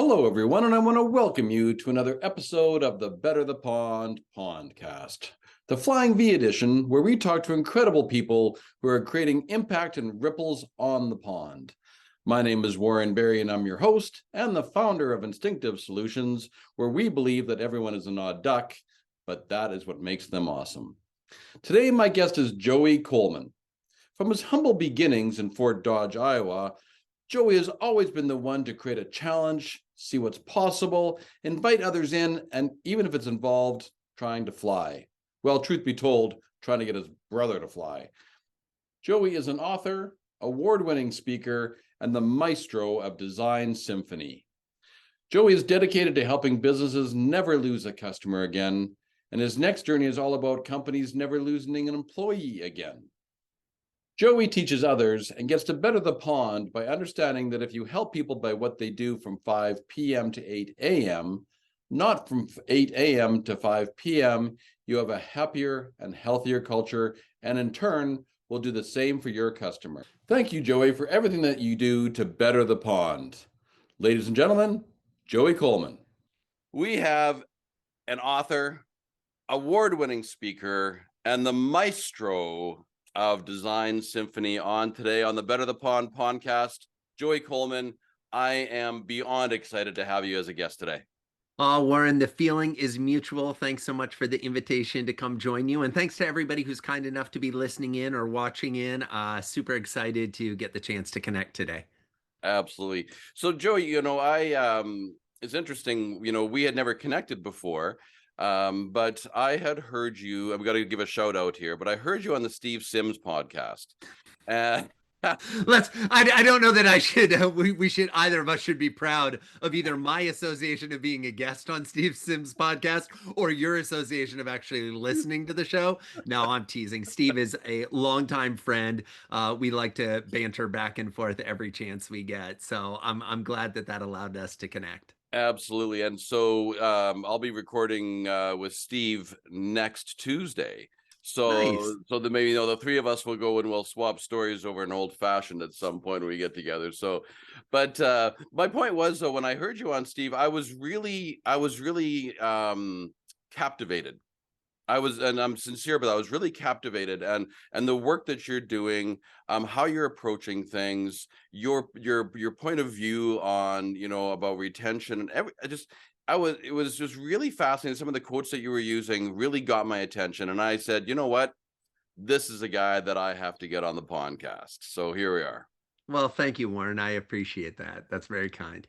Hello, everyone, and I want to welcome you to another episode of the Better the Pond Pondcast, the Flying V edition, where we talk to incredible people who are creating impact and ripples on the pond. My name is Warren Berry, and I'm your host and the founder of Instinctive Solutions, where we believe that everyone is an odd duck, but that is what makes them awesome. Today, my guest is Joey Coleman. From his humble beginnings in Fort Dodge, Iowa, Joey has always been the one to create a challenge, see what's possible, invite others in, and even if it's involved trying to fly. Well, truth be told, trying to get his brother to fly. Joey is an author, award-winning speaker, and the Maestro of Design Symphony. Joey is dedicated to helping businesses never lose a customer again, and his next journey is all about companies never losing an employee again. Joey teaches others and gets to better the pond by understanding that if you help people by what they do from 5 p.m. to 8 a.m., not from 8 a.m. to 5 p.m., you have a happier and healthier culture, and in turn, will do the same for your customer. Thank you, Joey, for everything that you do to better the pond. Ladies and gentlemen, Joey Coleman. We have an author, award-winning speaker, and the maestro of Design Symphony on today on the Better the Pond Pondcast. Joey Coleman, I am beyond excited to have you as a guest today. Warren, the feeling is mutual. Thanks so much for the invitation to come join you. And thanks to everybody who's kind enough to be listening in or watching in. Super excited to get the chance to connect today. Absolutely. So, Joey, it's interesting, we had never connected before. But I had heard you, I've got to give a shout out here, but I heard you on the Steve Sims podcast. I don't know that I should, we should, either of us should be proud of either my association of being a guest on Steve Sims' podcast or your association of actually listening to the show. No, I'm teasing. Steve is a longtime friend. We like to banter back and forth every chance we get. So I'm glad that allowed us to connect. Absolutely. And so I'll be recording with Steve next Tuesday. Nice. So that maybe the three of us will go and we'll swap stories over an old fashioned at some point when we get together. So, but my point was, though, when I heard you on Steve, I was really captivated. And I'm sincere, but I was really captivated, and the work that you're doing, how you're approaching things, your point of view on, about retention and it was just really fascinating. Some of the quotes that you were using really got my attention, and I said, you know what, this is a guy that I have to get on the podcast. So here we are. Well, thank you, Warren. I appreciate that. That's very kind.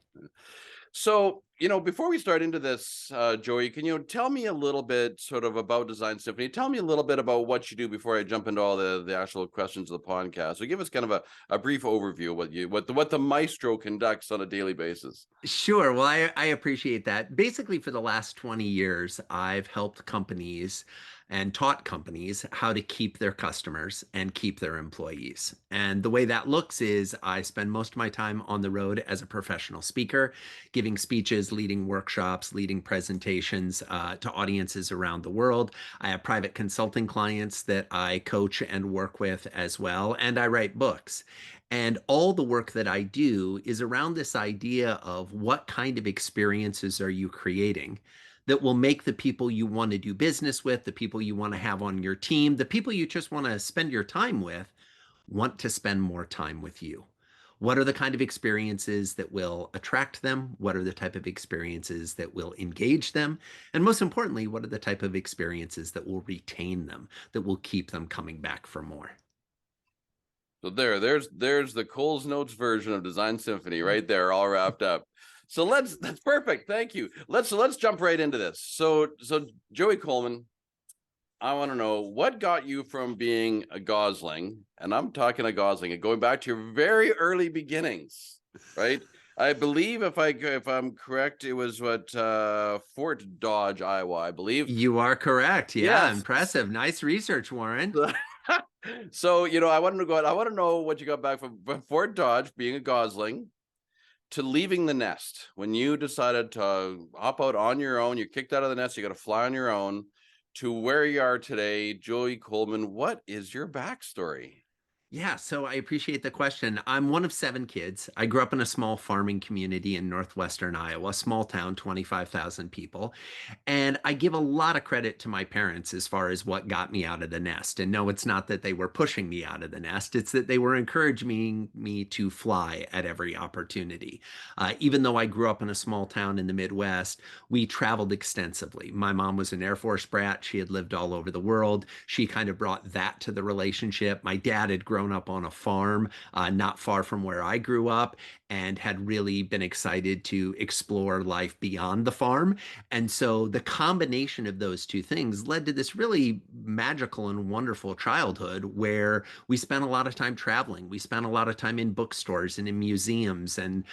So, before we start into this, Joey, can you tell me a little bit sort of about Design Symphony? Tell me a little bit about what you do before I jump into all the actual questions of the podcast. So give us kind of a brief overview of what the maestro conducts on a daily basis. Sure. Well, I appreciate that. Basically, for the last 20 years, I've helped companies and taught companies how to keep their customers and keep their employees. And the way that looks is I spend most of my time on the road as a professional speaker, giving speeches, leading workshops, leading presentations to audiences around the world. I have private consulting clients that I coach and work with as well, and I write books. And all the work that I do is around this idea of what kind of experiences are you creating that will make the people you want to do business with, the people you want to have on your team, the people you just want to spend your time with, want to spend more time with you. What are the kind of experiences that will attract them? What are the type of experiences that will engage them? And most importantly, what are the type of experiences that will retain them, that will keep them coming back for more? So there's the Coles Notes version of Design Symphony right there, all wrapped up. So that's perfect. Thank you. Let's jump right into this. So Joey Coleman, I want to know what got you from being a gosling, and I'm talking a gosling, and going back to your very early beginnings, right? I believe if I'm correct, it was Fort Dodge, Iowa, I believe. You are correct. Yeah, Yes. impressive. Nice research, Warren. So, I want to know what you got back from Fort Dodge, being a gosling, to leaving the nest. When you decided to hop out on your own, you're kicked out of the nest, you got to fly on your own, to where you are today, Joey Coleman. What is your backstory? Yeah, so I appreciate the question. I'm one of 7 kids. I grew up in a small farming community in northwestern Iowa, small town, 25,000 people. And I give a lot of credit to my parents as far as what got me out of the nest. And no, it's not that they were pushing me out of the nest, it's that they were encouraging me to fly at every opportunity. Even though I grew up in a small town in the Midwest, we traveled extensively. My mom was an Air Force brat. She had lived all over the world. She kind of brought that to the relationship. My dad had grown up on a farm not far from where I grew up and had really been excited to explore life beyond the farm. And so the combination of those two things led to this really magical and wonderful childhood where we spent a lot of time traveling. We spent a lot of time in bookstores and in museums and,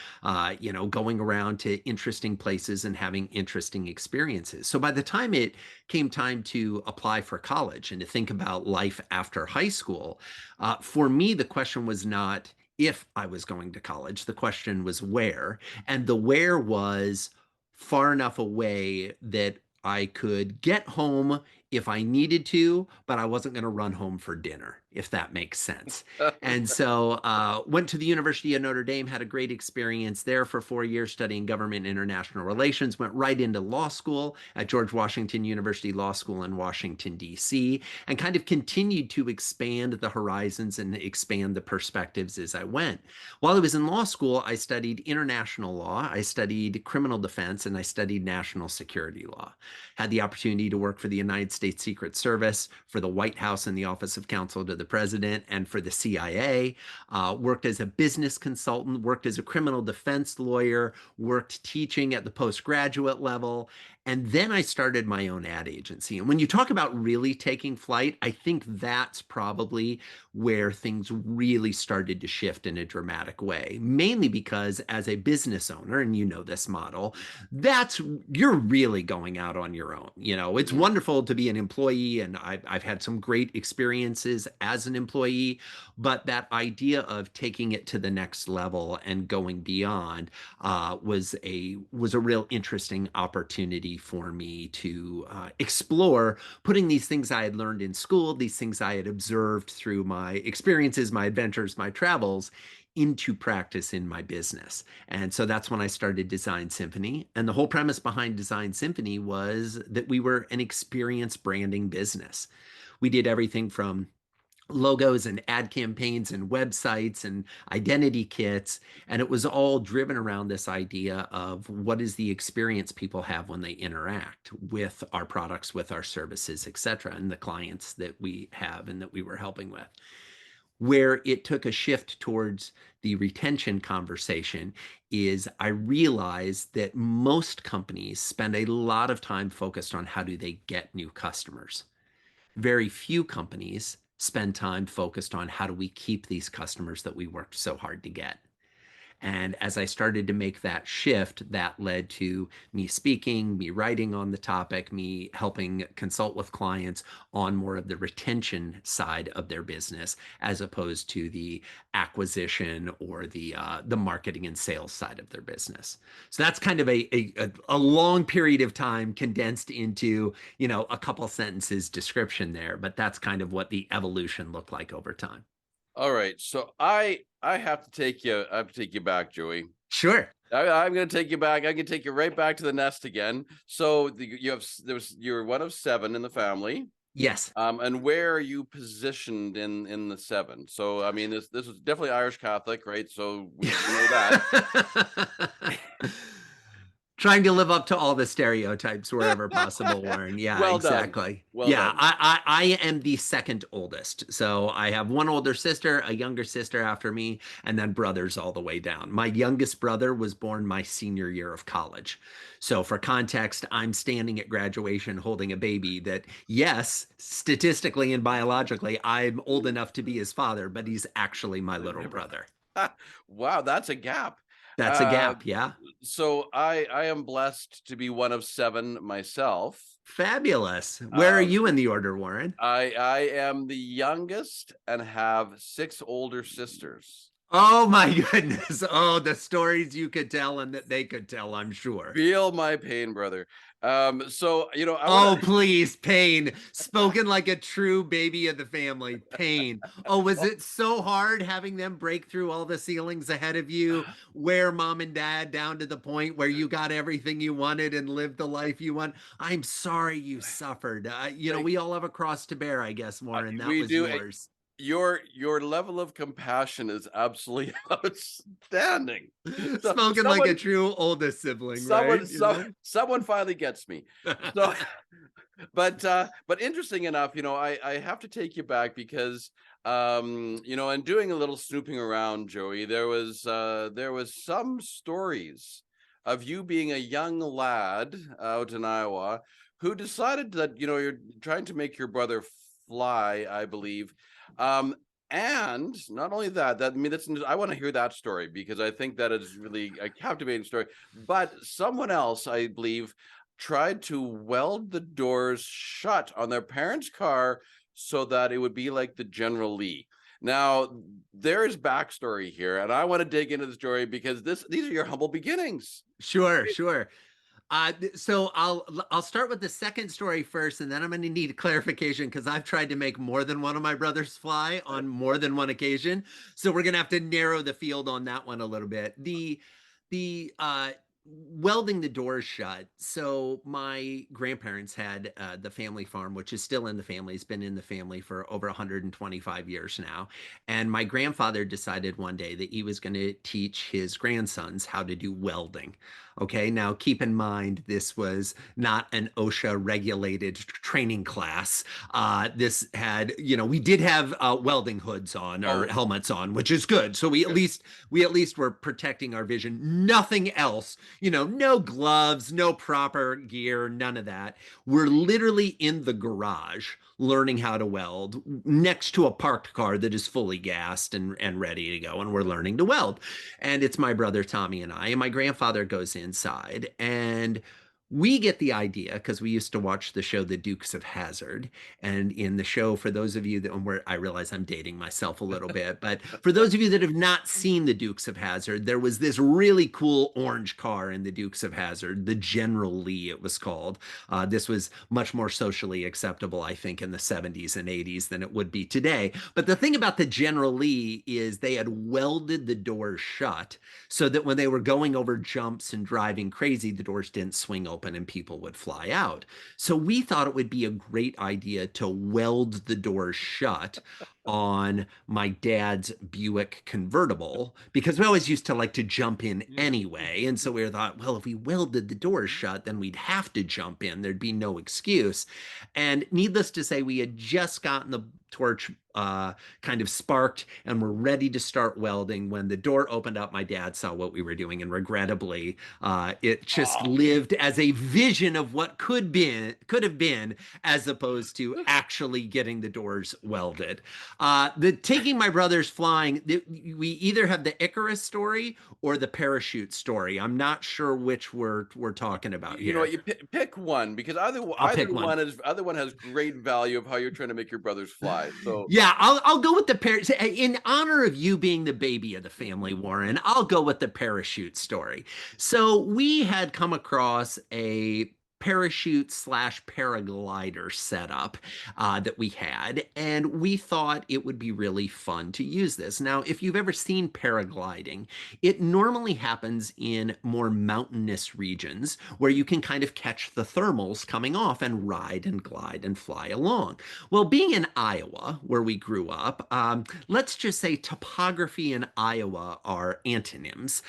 going around to interesting places and having interesting experiences. So by the time it came time to apply for college and to think about life after high school, for me, the question was not if I was going to college, the question was where. And the where was far enough away that I could get home if I needed to, but I wasn't going to run home for dinner, if that makes sense. And so went to the University of Notre Dame, had a great experience there for 4 years studying government and international relations, went right into law school at George Washington University Law School in Washington, D.C., and kind of continued to expand the horizons and expand the perspectives as I went. While I was in law school, I studied international law, I studied criminal defense, and I studied national security law. Had the opportunity to work for the United States Secret Service, for the White House and the Office of Counsel to the President, and for the CIA. Worked as a business consultant, worked as a criminal defense lawyer, worked teaching at the postgraduate level. And then I started my own ad agency. And when you talk about really taking flight, I think that's probably where things really started to shift in a dramatic way, mainly because as a business owner, and you know this model, that's you're really going out on your own. It's Mhm. wonderful to be an employee, and I've had some great experiences as an employee, but that idea of taking it to the next level and going beyond was a real interesting opportunity for me to explore putting these things I had learned in school, these things I had observed through my experiences, my adventures, my travels, into practice in my business. And so that's when I started Design Symphony. And the whole premise behind Design Symphony was that we were an experience branding business. We did everything from logos and ad campaigns and websites and identity kits. And it was all driven around this idea of what is the experience people have when they interact with our products, with our services, et cetera, and the clients that we have and that we were helping with. Where it took a shift towards the retention conversation is I realized that most companies spend a lot of time focused on how do they get new customers. Very few companies spend time focused on how do we keep these customers that we worked so hard to get. And as I started to make that shift, that led to me speaking, me writing on the topic, me helping consult with clients on more of the retention side of their business, as opposed to the acquisition or the marketing and sales side of their business. So that's kind of a long period of time condensed into a couple sentences description there, but that's kind of what the evolution looked like over time. All right, so I have to take you. I have to take you back, Joey. Sure. I'm going to take you back. I can take you right back to the nest again. So you're one of 7 in the family. Yes. And where are you positioned in the 7? So I mean, this was definitely Irish Catholic, right? So we know that. Trying to live up to all the stereotypes wherever possible, Warren. Yeah, Well done, exactly. well Yeah, done. I am the second oldest. So I have one older sister, a younger sister after me, and then brothers all the way down. My youngest brother was born my senior year of college. So for context, I'm standing at graduation holding a baby that, yes, statistically and biologically, I'm old enough to be his father, but he's actually my little brother. Wow, that's a gap. That's a Uh, gap. Yeah. so I am blessed to be one of 7 myself. Fabulous. Where are Um, you in the order, Warren? I am the youngest and have 6 older sisters. Oh my goodness. Oh, the stories you could tell and that they could tell, I'm sure. Feel my pain, brother. So I want Oh, to. please, Pain. Spoken like a true baby of the family. Pain. Oh, was it so hard having them break through all the ceilings ahead of you, wear mom and dad down to the point where you got everything you wanted and lived the life you want? I'm sorry you suffered. Thank We all have a cross to bear, I guess, Warren. That we was do. yours. Your level of compassion is absolutely outstanding. So Spoken like a true oldest sibling, right? someone finally gets me. So, but interesting enough, I have to take you back because and doing a little snooping around, Joey, there was some stories of you being a young lad out in Iowa who decided that you're trying to make your brother fly, I believe. Um, and not only that, I mean, I want to hear that story because I think that is really a captivating story. But someone else, I believe, tried to weld the doors shut on their parents' car so that it would be like the General Lee. Now, there is backstory here, and I want to dig into the story because these are your humble beginnings. Sure, sure. So I'll start with the second story first, and then I'm going to need clarification because I've tried to make more than one of my brothers fly on more than one occasion. So we're going to have to narrow the field on that one a little bit. The welding the doors shut. So my grandparents had the family farm, which is still in the family. It's been in the family for over 125 years now. And my grandfather decided one day that he was going to teach his grandsons how to do welding. Okay, now keep in mind this was not an OSHA regulated training class. This had, we did have welding hoods on or Oh, helmets on, which is good. So we at least were protecting our vision. Nothing else, no gloves, no proper gear, none of that. We're literally in the garage learning how to weld next to a parked car that is fully gassed and ready to go. And we're learning to weld. And it's my brother Tommy and I. And my grandfather goes inside and we get the idea because we used to watch the show The Dukes of Hazzard. And in the show, for those of you that where I realize I'm dating myself a little bit, but for those of you that have not seen The Dukes of Hazzard, there was this really cool orange car in The Dukes of Hazzard, the General Lee, it was called. This was much more socially acceptable, I think, in the 70s and 80s than it would be today. But the thing about the General Lee is they had welded the doors shut so that when they were going over jumps and driving crazy, the doors didn't swing open and people would fly out. So we thought it would be a great idea to weld the doors shut on my dad's Buick convertible because we always used to like to jump in anyway. And so we thought, well, if we welded the doors shut, then we'd have to jump in. There'd be no excuse. And needless to say, we had just gotten the torch kind of sparked and were ready to start welding when the door opened up. My dad saw what we were doing, and regrettably, it just oh. lived as a vision of what could have been, as opposed to actually getting the doors welded. The taking my brothers flying, we either have the Icarus story or the parachute story. I'm not sure which we're talking about You know what? here. You pick one because either I'll either pick one. one is other one has great value of how you're trying to make your brothers fly. So Yeah, I'll go with the in honor of you being the baby of the family, Warren. I'll go with the parachute story. So we had come across a parachute slash paraglider setup that we had, and we thought it would be really fun to use this. Now, if you've ever seen paragliding, it normally happens in more mountainous regions where you can kind of catch the thermals coming off and ride and glide and fly along. Well, being in Iowa, where we grew up, let's just say topography in Iowa are antonyms.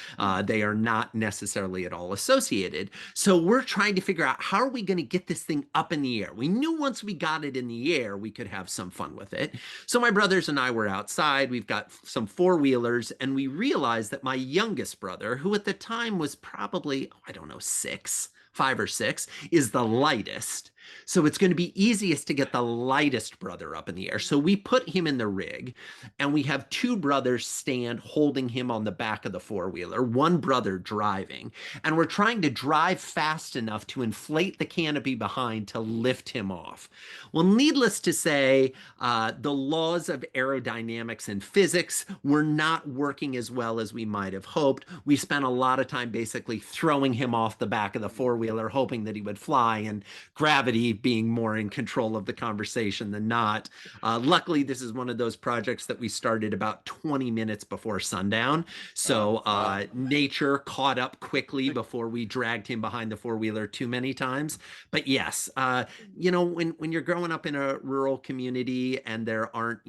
They are not necessarily at all associated. So we're trying to figure out how are we going to get this thing up in the air? We knew once we got it in the air, we could have some fun with it. So my brothers and I were outside. We've got some four-wheelers, and we realized that my youngest brother, who at the time was probably, I don't know, 5 or 6, is the lightest. So it's going to be easiest to get the lightest brother up in the air. So we put him in the rig, and we have two brothers stand holding him on the back of the four-wheeler, one brother driving. And we're trying to drive fast enough to inflate the canopy behind to lift him off. Well, needless to say, the laws of aerodynamics and physics were not working as well as we might have hoped. We spent a lot of time basically throwing him off the back of the four-wheeler, hoping that he would fly, and gravity being more in control of the conversation than not. Luckily, this is one of those projects that we started about 20 minutes before sundown. So Wow. nature caught up quickly before we dragged him behind the four-wheeler too many times. But yes, when you're growing up in a rural community and there aren't,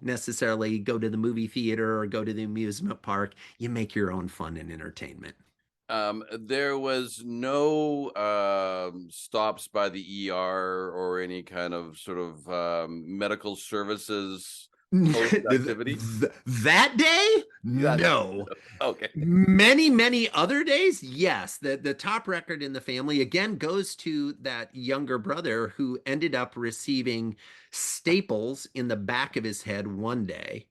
necessarily go to the movie theater or go to the amusement park, you make your own fun and entertainment. There was no stops by the ER or any kind of sort of medical services post activity. That day, no. Okay. Many, many other days, yes. The top record in the family again goes to that younger brother who ended up receiving staples in the back of his head one day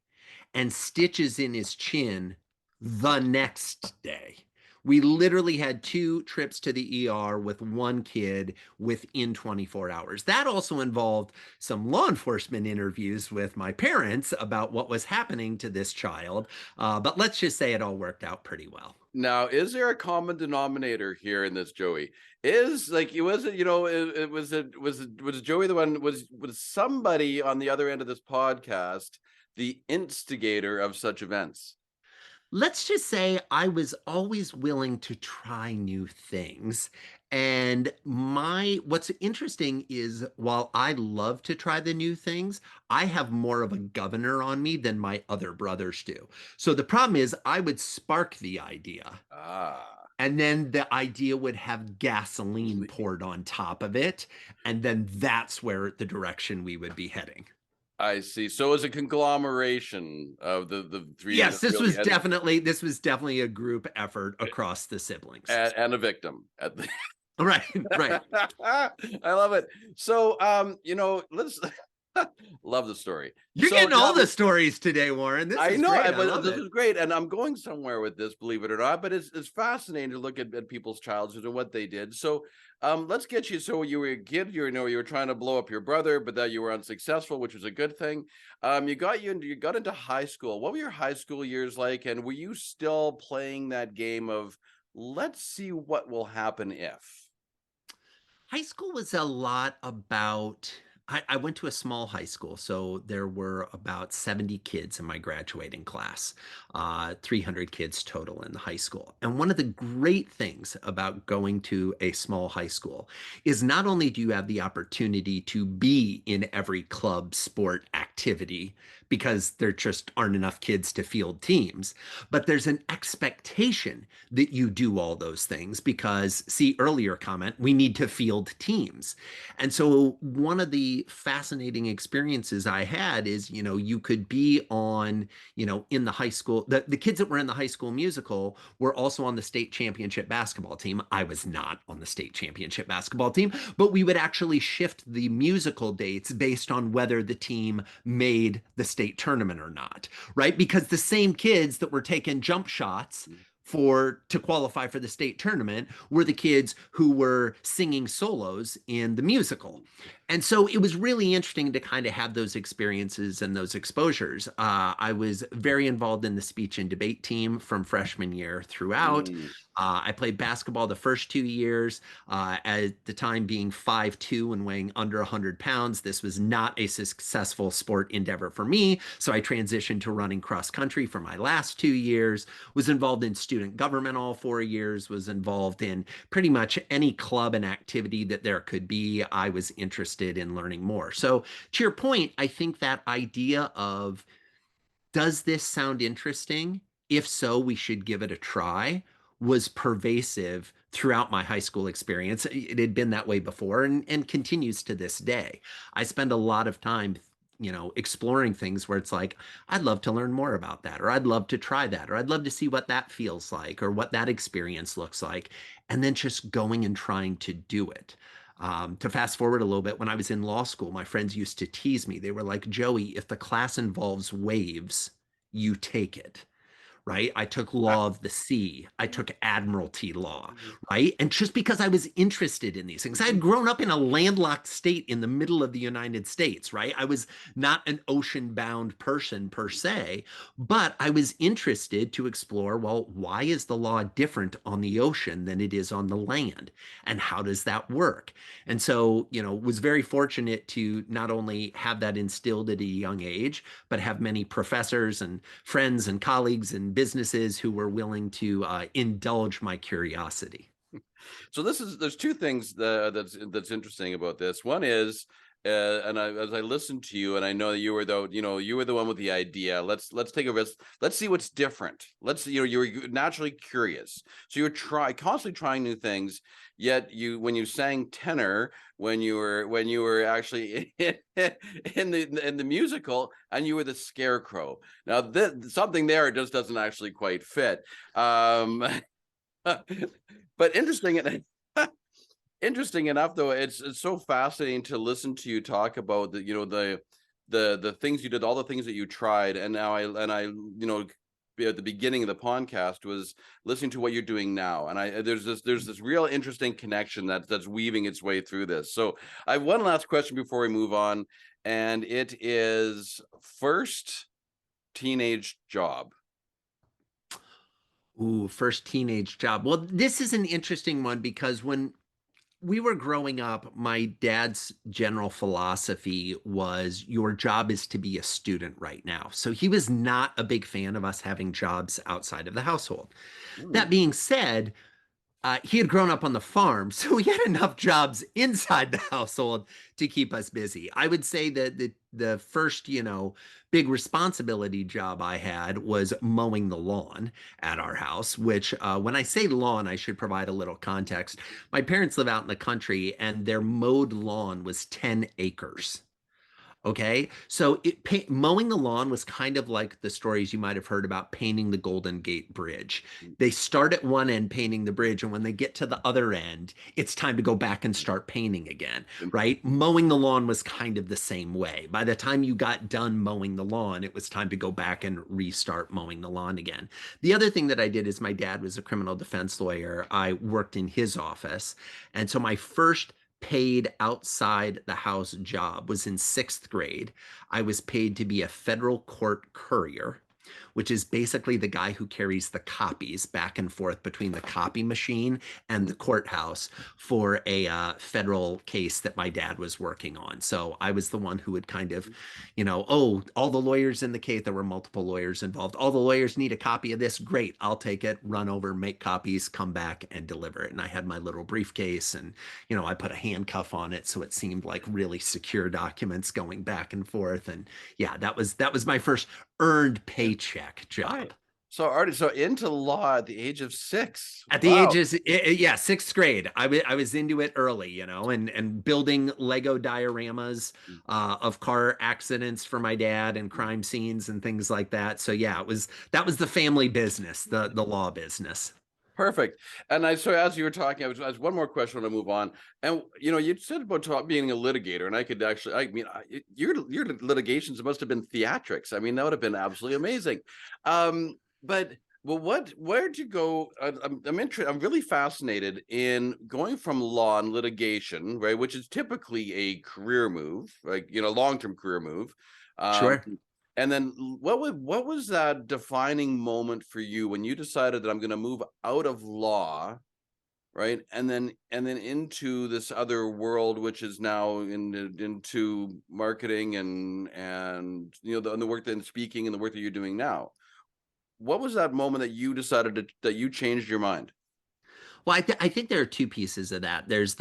and stitches in his chin the next day. We literally had 2 trips to the ER with one kid within 24 hours. That also involved some law enforcement interviews with my parents about what was happening to this child. But let's just say it all worked out pretty well. Now, is there a common denominator here in this, Joey? Is like it wasn't, was Joey the one, was somebody on the other end of this podcast the instigator of such events? Let's just say I was always willing to try new things. And what's interesting is while I love to try the new things, I have more of a governor on me than my other brothers do. So the problem is I would spark the idea. Ah, And then the idea would have gasoline poured on top of it. And then that's where the direction we would be heading. I see. So it was a conglomeration of the three. Yes, that really this was definitely a group effort across the siblings. and a victim at the Right, right. I love it. So let's love the story. You're So getting all now- the stories today, Warren. This I is know, great. I but love this it. is great, and I'm going somewhere with this, believe it or not. But it's fascinating to look at people's childhood and what they did. So, let's get you. So you were a kid, you were trying to blow up your brother, but that you were unsuccessful, which was a good thing. You got into high school. What were your high school years like? And were you still playing that game of let's see what will happen if? High school was a lot about. I went to a small high school, so there were about 70 kids in my graduating class, 300 kids total in the high school. And one of the great things about going to a small high school is not only do you have the opportunity to be in every club, sport, activity, because there just aren't enough kids to field teams, but there's an expectation that you do all those things because, see, earlier comment, we need to field teams. And so one of the fascinating experiences I had is, you could be on, in the high school, the kids that were in the high school musical were also on the state championship basketball team. I was not on the state championship basketball team, but we would actually shift the musical dates based on whether the team made the state tournament or not, right? Because the same kids that were taking jump shots to qualify for the state tournament were the kids who were singing solos in the musical. And so it was really interesting to kind of have those experiences and those exposures. I was very involved in the speech and debate team from freshman year throughout. I played basketball the first 2 years, at the time being 5'2" and weighing under 100 pounds. This was not a successful sport endeavor for me. So I transitioned to running cross country for my last 2 years, was involved in student government all 4 years, was involved in pretty much any club and activity that there could be. I was interested in learning more. So to your point, I think that idea of, does this sound interesting? If so, we should give it a try, was pervasive throughout my high school experience. It had been that way before and continues to this day. I spend a lot of time, exploring things where it's like, I'd love to learn more about that, or I'd love to try that, or I'd love to see what that feels like, or what that experience looks like, and then just going and trying to do it. To fast forward a little bit, when I was in law school, my friends used to tease me. They were like, Joey, if the class involves waves, you take it. Right? I took law of the sea. I took admiralty law, right? And just because I was interested in these things, I had grown up in a landlocked state in the middle of the United States, right? I was not an ocean bound person per se, but I was interested to explore, well, why is the law different on the ocean than it is on the land? And how does that work? And so, was very fortunate to not only have that instilled at a young age, but have many professors and friends and colleagues and businesses who were willing to indulge my curiosity. So there's two things that's interesting about this. One is, as I listened to you, and I know that you were the one with the idea. Let's take a risk. Let's see what's different. You were naturally curious, so you were constantly trying new things. Yet when you sang tenor, when you were actually in the musical, and you were the scarecrow. Now something there just doesn't actually quite fit. But interesting enough, though, it's so fascinating to listen to you talk about the things you did, all the things that you tried, and now I at the beginning of the podcast was listening to what you're doing now, and there's this real interesting connection that's weaving its way through this. So I have one last question before we move on, and it is first teenage job. Ooh, first teenage job. Well, this is an interesting one because when we were growing up, my dad's general philosophy was your job is to be a student right now. So he was not a big fan of us having jobs outside of the household. That being said, he had grown up on the farm, so he had enough jobs inside the household to keep us busy. I would say that the first, big responsibility job I had was mowing the lawn at our house, which when I say lawn, I should provide a little context. My parents live out in the country, and their mowed lawn was 10 acres. Okay. So mowing the lawn was kind of like the stories you might have heard about painting the Golden Gate Bridge. They start at one end painting the bridge, and when they get to the other end, it's time to go back and start painting again, right? Mowing the lawn was kind of the same way. By the time you got done mowing the lawn, it was time to go back and restart mowing the lawn again. The other thing that I did is my dad was a criminal defense lawyer. I worked in his office. And so my first paid outside the house job was in sixth grade. I was paid to be a federal court courier, which is basically the guy who carries the copies back and forth between the copy machine and the courthouse for a federal case that my dad was working on. So I was the one who would kind of, oh, all the lawyers in the case, there were multiple lawyers involved. All the lawyers need a copy of this. Great. I'll take it, run over, make copies, come back and deliver it. And I had my little briefcase, and, I put a handcuff on it. So it seemed like really secure documents going back and forth. And yeah, that was my first earned paycheck job. Right. So already, into law at the age of 6. At the Wow. ages, yeah, sixth grade, I was into it early, and building Lego dioramas of car accidents for my dad and crime scenes and things like that. So yeah, that was the family business, the law business. Perfect. And so as you were talking, I was one more question when I move on. And you said about being a litigator, and I could actually, your litigations must have been theatrics. I mean, that would have been absolutely amazing. But well, where'd you go? I'm really fascinated in going from law and litigation, right, which is typically a career move, like long-term career move. Um, Sure. and then what was that defining moment for you when you decided that I'm going to move out of law, right? And then into this other world, which is now into marketing and the work and speaking and the work that you're doing now. What was that moment that you decided that you changed your mind? Well, I think there are two pieces of that. There's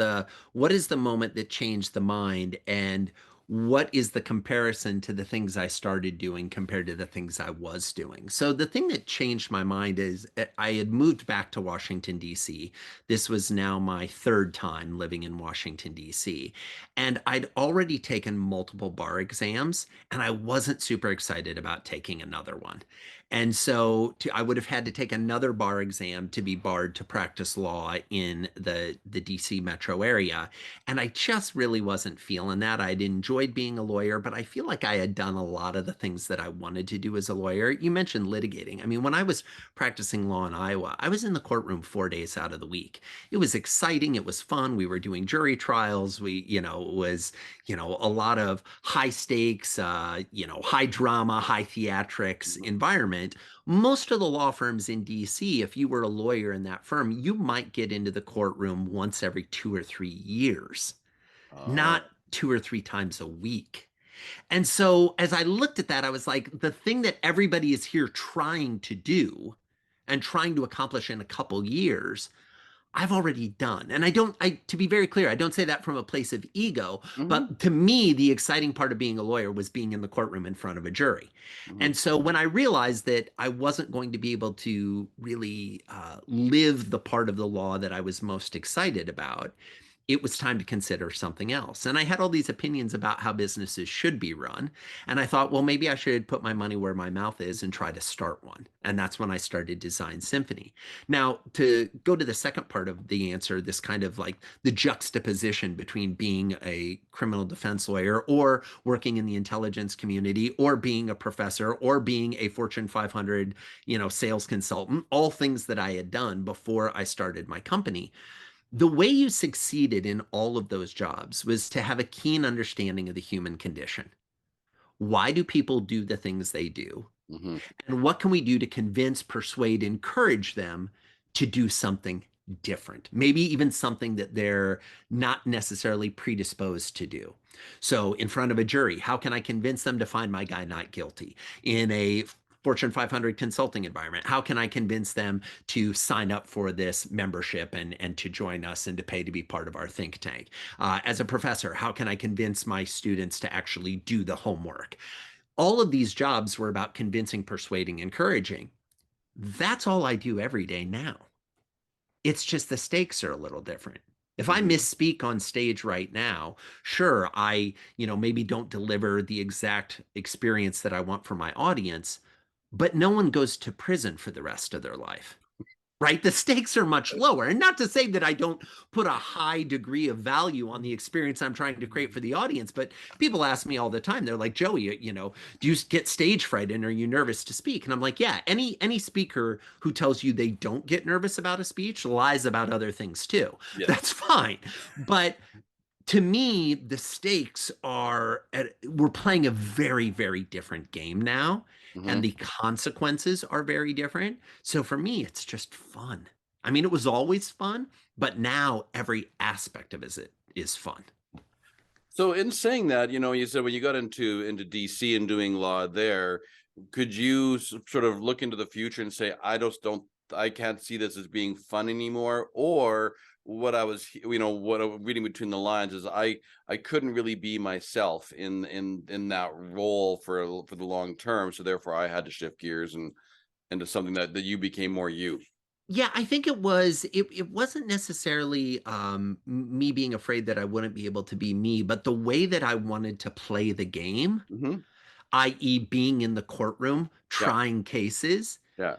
what is the moment that changed the mind, and what is the comparison to the things I started doing compared to the things I was doing. So the thing that changed my mind is I had moved back to Washington, D.C. This was now my third time living in Washington, D.C. And I'd already taken multiple bar exams, and I wasn't super excited about taking another one. And so I would have had to take another bar exam to be barred to practice law in the DC metro area. And I just really wasn't feeling that. I'd enjoyed being a lawyer, but I feel like I had done a lot of the things that I wanted to do as a lawyer. You mentioned litigating. I mean, when I was practicing law in Iowa, I was in the courtroom 4 days out of the week. It was exciting. It was fun. We were doing jury trials. It was, a lot of high stakes, high drama, high theatrics environment. Most of the law firms in DC, if you were a lawyer in that firm, you might get into the courtroom once every 2 or 3 years, not Oh. 2 or 3 times a week. And so as I looked at that, I was like, the thing that everybody is here trying to do and trying to accomplish in a couple years, I've already done. And to be very clear, I don't say that from a place of ego, Hmm. but to me, the exciting part of being a lawyer was being in the courtroom in front of a jury. Hmm. And so when I realized that I wasn't going to be able to really live the part of the law that I was most excited about, it was time to consider something else. And I had all these opinions about how businesses should be run. And I thought, well, maybe I should put my money where my mouth is and try to start one. And that's when I started Design Symphony. Now, to go to the second part of the answer, this kind of like the juxtaposition between being a criminal defense lawyer or working in the intelligence community or being a professor or being a Fortune 500, sales consultant, all things that I had done before I started my company. The way you succeeded in all of those jobs was to have a keen understanding of the human condition. Why do people do the things they do? Hmm. And what can we do to convince, persuade, encourage them to do something different? Maybe even something that they're not necessarily predisposed to do. So, in front of a jury, how can I convince them to find my guy not guilty? In a Fortune 500 consulting environment, how can I convince them to sign up for this membership and to join us and to pay to be part of our think tank? As a professor, how can I convince my students to actually do the homework? All of these jobs were about convincing, persuading, encouraging. That's all I do every day now. It's just the stakes are a little different. If I Hmm. misspeak on stage right now, sure, I, maybe don't deliver the exact experience that I want for my audience, but no one goes to prison for the rest of their life. Right? The stakes are much lower. And not to say that I don't put a high degree of value on the experience I'm trying to create for the audience, but people ask me all the time. They're like, Joey, do you get stage fright and are you nervous to speak? And I'm like, yeah, any speaker who tells you they don't get nervous about a speech lies about other things too. Yes. That's fine. But to me, the stakes we're playing a very, very different game now, Hmm. and the consequences are very different. So for me, it's just fun. I mean, it was always fun, but now every aspect of it is fun. So in saying that, you said when you got into DC and doing law there, could you sort of look into the future and say, I can't see this as being fun anymore? Or what I was, what I'm reading between the lines is I couldn't really be myself in that role for the long term. So therefore I had to shift gears and into something that you became more you. Yeah, I think it wasn't necessarily me being afraid that I wouldn't be able to be me, but the way that I wanted to play the game, Hmm. i.e., being in the courtroom, Yeah. trying cases. Yeah.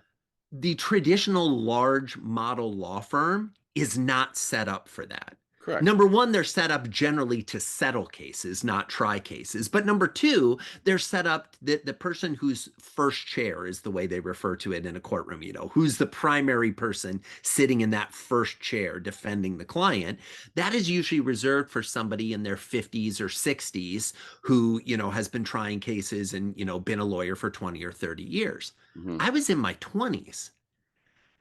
The traditional large model law firm is not set up for that. Correct. Number one, they're set up generally to settle cases, not try cases. But number two, they're set up that the person who's first chair is the way they refer to it in a courtroom, who's the primary person sitting in that first chair defending the client. That is usually reserved for somebody in their 50s or 60s who, has been trying cases and, been a lawyer for 20 or 30 years. Hmm. I was in my 20s.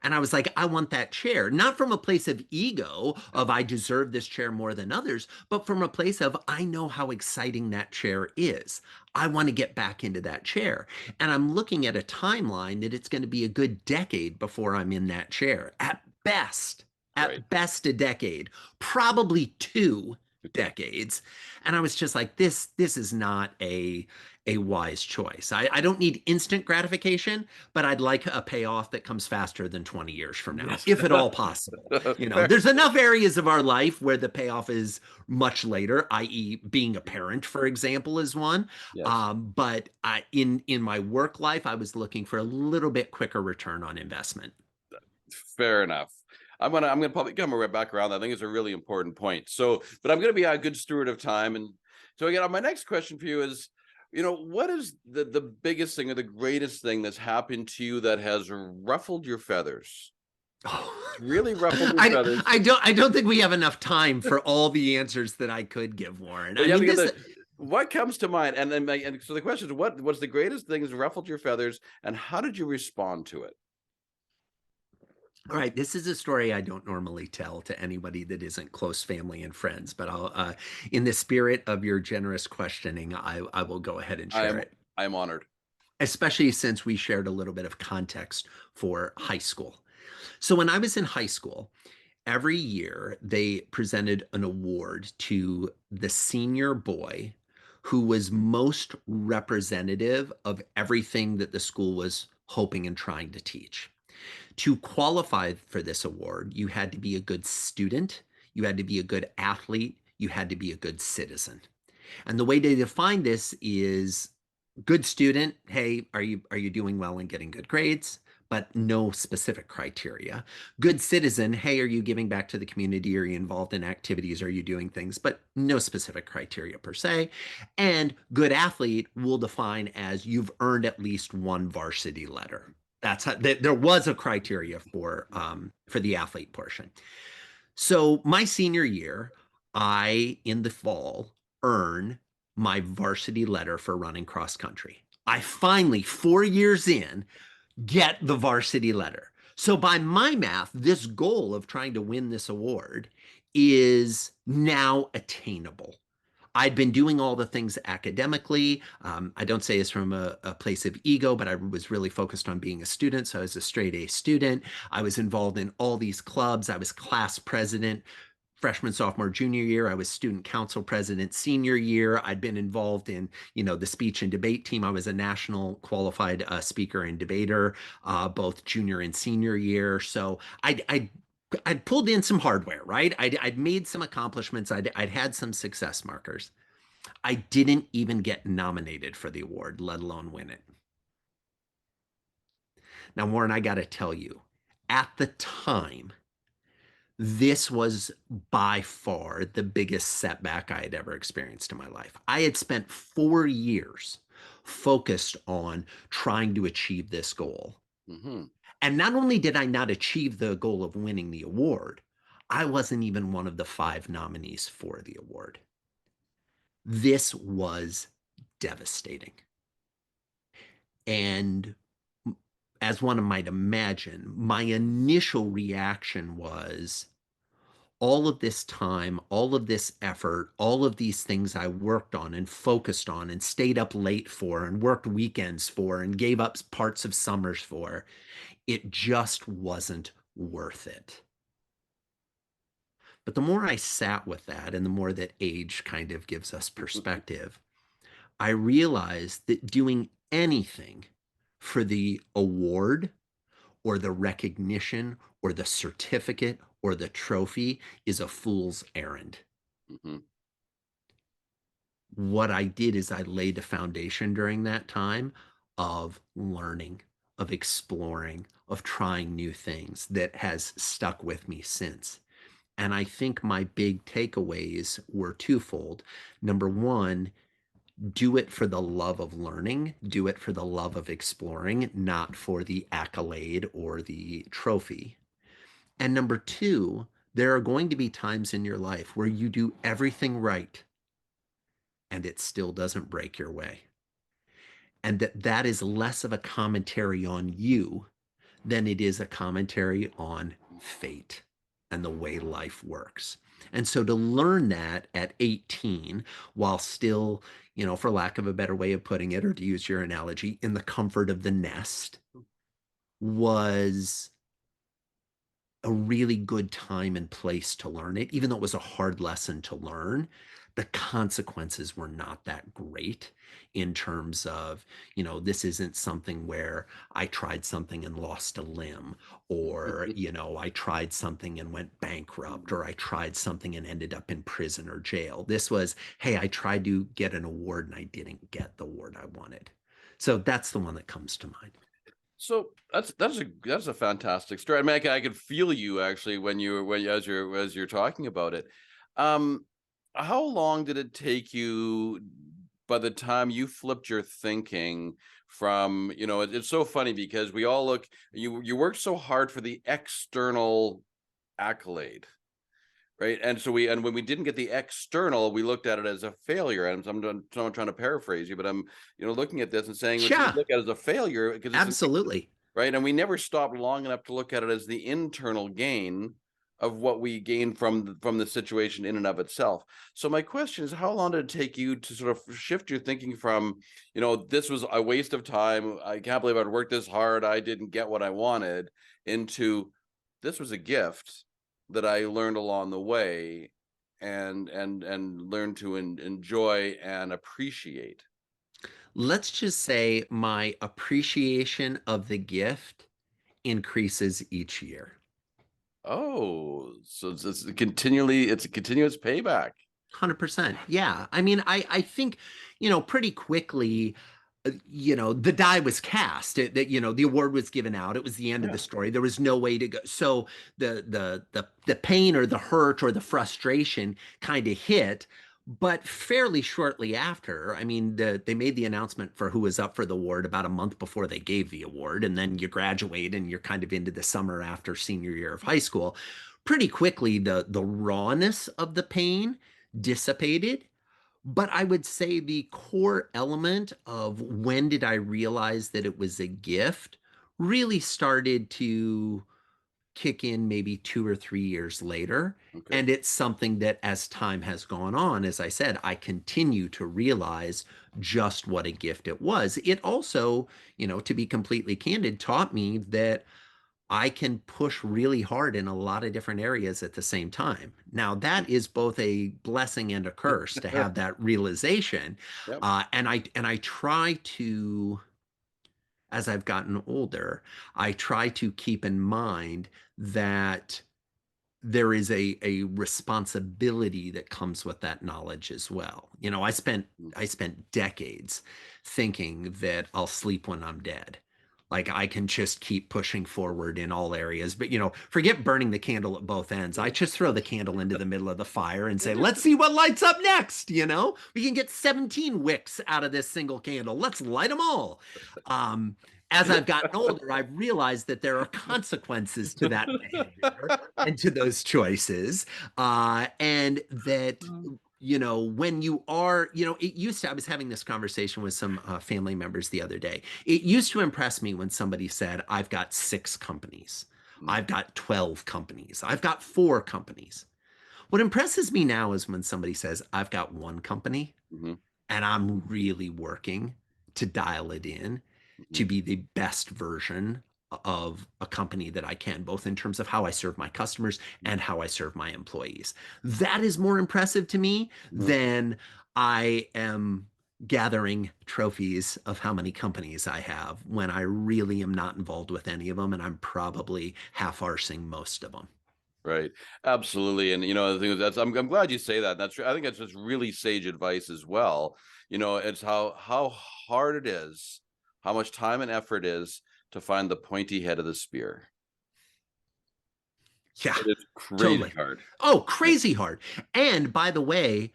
And I was like, I want that chair, not from a place of ego Yeah. of I deserve this chair more than others, but from a place of I know how exciting that chair is. I want to get back into that chair. And I'm looking at a timeline that it's going to be a good decade before I'm in that chair. Right. At best a decade, probably two decades. And I was just like, this is not a wise choice. I don't need instant gratification, but I'd like a payoff that comes faster than 20 years from now, Yes. if at all possible. Fair. There's enough areas of our life where the payoff is much later, i.e., being a parent, for example, is one. Yes. But in my work life, I was looking for a little bit quicker return on investment. Fair enough. I'm gonna probably come right back around. I think it's a really important point. So, but I'm gonna be a good steward of time. And so again, my next question for you is, what is the biggest thing or the greatest thing that's happened to you that has ruffled your feathers? Oh. It's really ruffled your I, feathers. I don't think we have enough time for all the answers that I could give, Warren. But I you have to mean, get this. what comes to mind, and then and so the question is, what was the greatest thing that's ruffled your feathers, and how did you respond to it? All right, this is a story I don't normally tell to anybody that isn't close family and friends, but in the spirit of your generous questioning, I will go ahead and I share am it, I am honored. especially since we shared a little bit of context for high school. So when I was in high school, every year they presented an award to the senior boy who was most representative of everything that the school was hoping and trying to teach. To qualify for this award, you had to be a good student, you had to be a good athlete, you had to be a good citizen. And the way they define this is good student, hey, are you doing well and getting good grades? But no specific criteria. Good citizen, hey, are you giving back to the community? Are you involved in activities? Are you doing things? But no specific criteria per se. And good athlete will define as you've earned at least one varsity letter. That's how there was a criteria for the athlete portion. So my senior year, I in the fall earn my varsity letter for running cross country. I finally, 4 years in, get the varsity letter. So by my math, this goal of trying to win this award is now attainable. I'd been doing all the things academically. I don't say this from a place of ego, but I was really focused on being a student. So I was a straight A student. I was involved in all these clubs. I was class president freshman, sophomore, junior year. I was student council president senior year. I'd been involved in, the speech and debate team. I was a national qualified speaker and debater, both junior and senior year. So I'd pulled in some hardware, right? I'd made some accomplishments. I'd had some success markers. I didn't even get nominated for the award, let alone win it. Now, Warren, I got to tell you, at the time, this was by far the biggest setback I had ever experienced in my life. I had spent 4 years focused on trying to achieve this goal. Hmm. And not only did I not achieve the goal of winning the award, I wasn't even one of the 5 nominees for the award. This was devastating. And as one might imagine, my initial reaction was all of this time, all of this effort, all of these things I worked on and focused on and stayed up late for and worked weekends for and gave up parts of summers for, it just wasn't worth it. But the more I sat with that and the more that age kind of gives us perspective, I realized that doing anything for the award or the recognition or the certificate or the trophy is a fool's errand. Hmm. What I did is I laid the foundation during that time of learning, of exploring, of trying new things that has stuck with me since. And I think my big takeaways were twofold. Number one, do it for the love of learning, do it for the love of exploring, not for the accolade or the trophy. And number two, there are going to be times in your life where you do everything right and it still doesn't break your way. And that is less of a commentary on you than it is a commentary on fate and the way life works. And so to learn that at 18, while still, for lack of a better way of putting it, or to use your analogy, in the comfort of the nest, was a really good time and place to learn it, even though it was a hard lesson to learn, the consequences were not that great in terms of, this isn't something where I tried something and lost a limb, or, I tried something and went bankrupt, or I tried something and ended up in prison or jail. This was, hey, I tried to get an award and I didn't get the award I wanted. So that's the one that comes to mind. So that's a fantastic story. I mean, I could feel you actually as you're talking about it. Um, how long did it take you by the time you flipped your thinking from, it's so funny because we all you worked so hard for the external accolade, right? And when we didn't get the external, we looked at it as a failure. And I'm trying to paraphrase you, but I'm, looking at this and saying, we Yeah, look at it as a failure because it's absolutely. right. And we never stopped long enough to look at it as the internal gain of what we gain from the situation in and of itself. So my question is, how long did it take you to sort of shift your thinking from, this was a waste of time, I can't believe I'd worked this hard, I didn't get what I wanted, into this was a gift that I learned along the way and learned to enjoy and appreciate? Let's just say my appreciation of the gift increases each year. Oh, so it's a continuous payback. 100%. Yeah. I mean, I think, pretty quickly, the die was cast. The award was given out. It was the end of Yeah. the story. There was no way to go. So the pain or the hurt or the frustration kind of hit, but fairly shortly after. I mean, they made the announcement for who was up for the award about a month before they gave the award, and then you graduate and you're kind of into the summer after senior year of high school. Pretty quickly, the rawness of the pain dissipated. But I would say the core element of when did I realize that it was a gift really started to kick in maybe 2 or 3 years later. Okay. And it's something that as time has gone on, as I said, I continue to realize just what a gift it was. It also, to be completely candid, taught me that I can push really hard in a lot of different areas at the same time. Now, that is both a blessing and a curse to have that realization. Yep. And I try to, as I've gotten older, I try to keep in mind that there is a responsibility that comes with that knowledge as well. I spent decades thinking that I'll sleep when I'm dead. Like I can just keep pushing forward in all areas. But forget burning the candle at both ends. I just throw the candle into the middle of the fire and say, let's see what lights up next. We can get 17 wicks out of this single candle. Let's light them all. Um, as I've gotten older, I've realized that there are consequences to that behavior and to those choices. And that, when you are, it used to, I was having this conversation with some family members the other day. It used to impress me when somebody said, I've got 6 companies, I've got 12 companies, I've got 4 companies. What impresses me now is when somebody says, I've got 1 company Mm-hmm. and I'm really working to dial it in Mm-hmm. to be the best version of a company that I can, both in terms of how I serve my customers and how I serve my employees. That is more impressive to me Mm-hmm. than I am gathering trophies of how many companies I have when I really am not involved with any of them and I'm probably half-arsing most of them. Right. Absolutely. And the thing is I'm glad you say that. That's I think that's just really sage advice as well. It's how hard it is, how much time and effort is to find the pointy head of the spear. Yeah, It is crazy totally. hard. Oh, crazy hard. And by the way,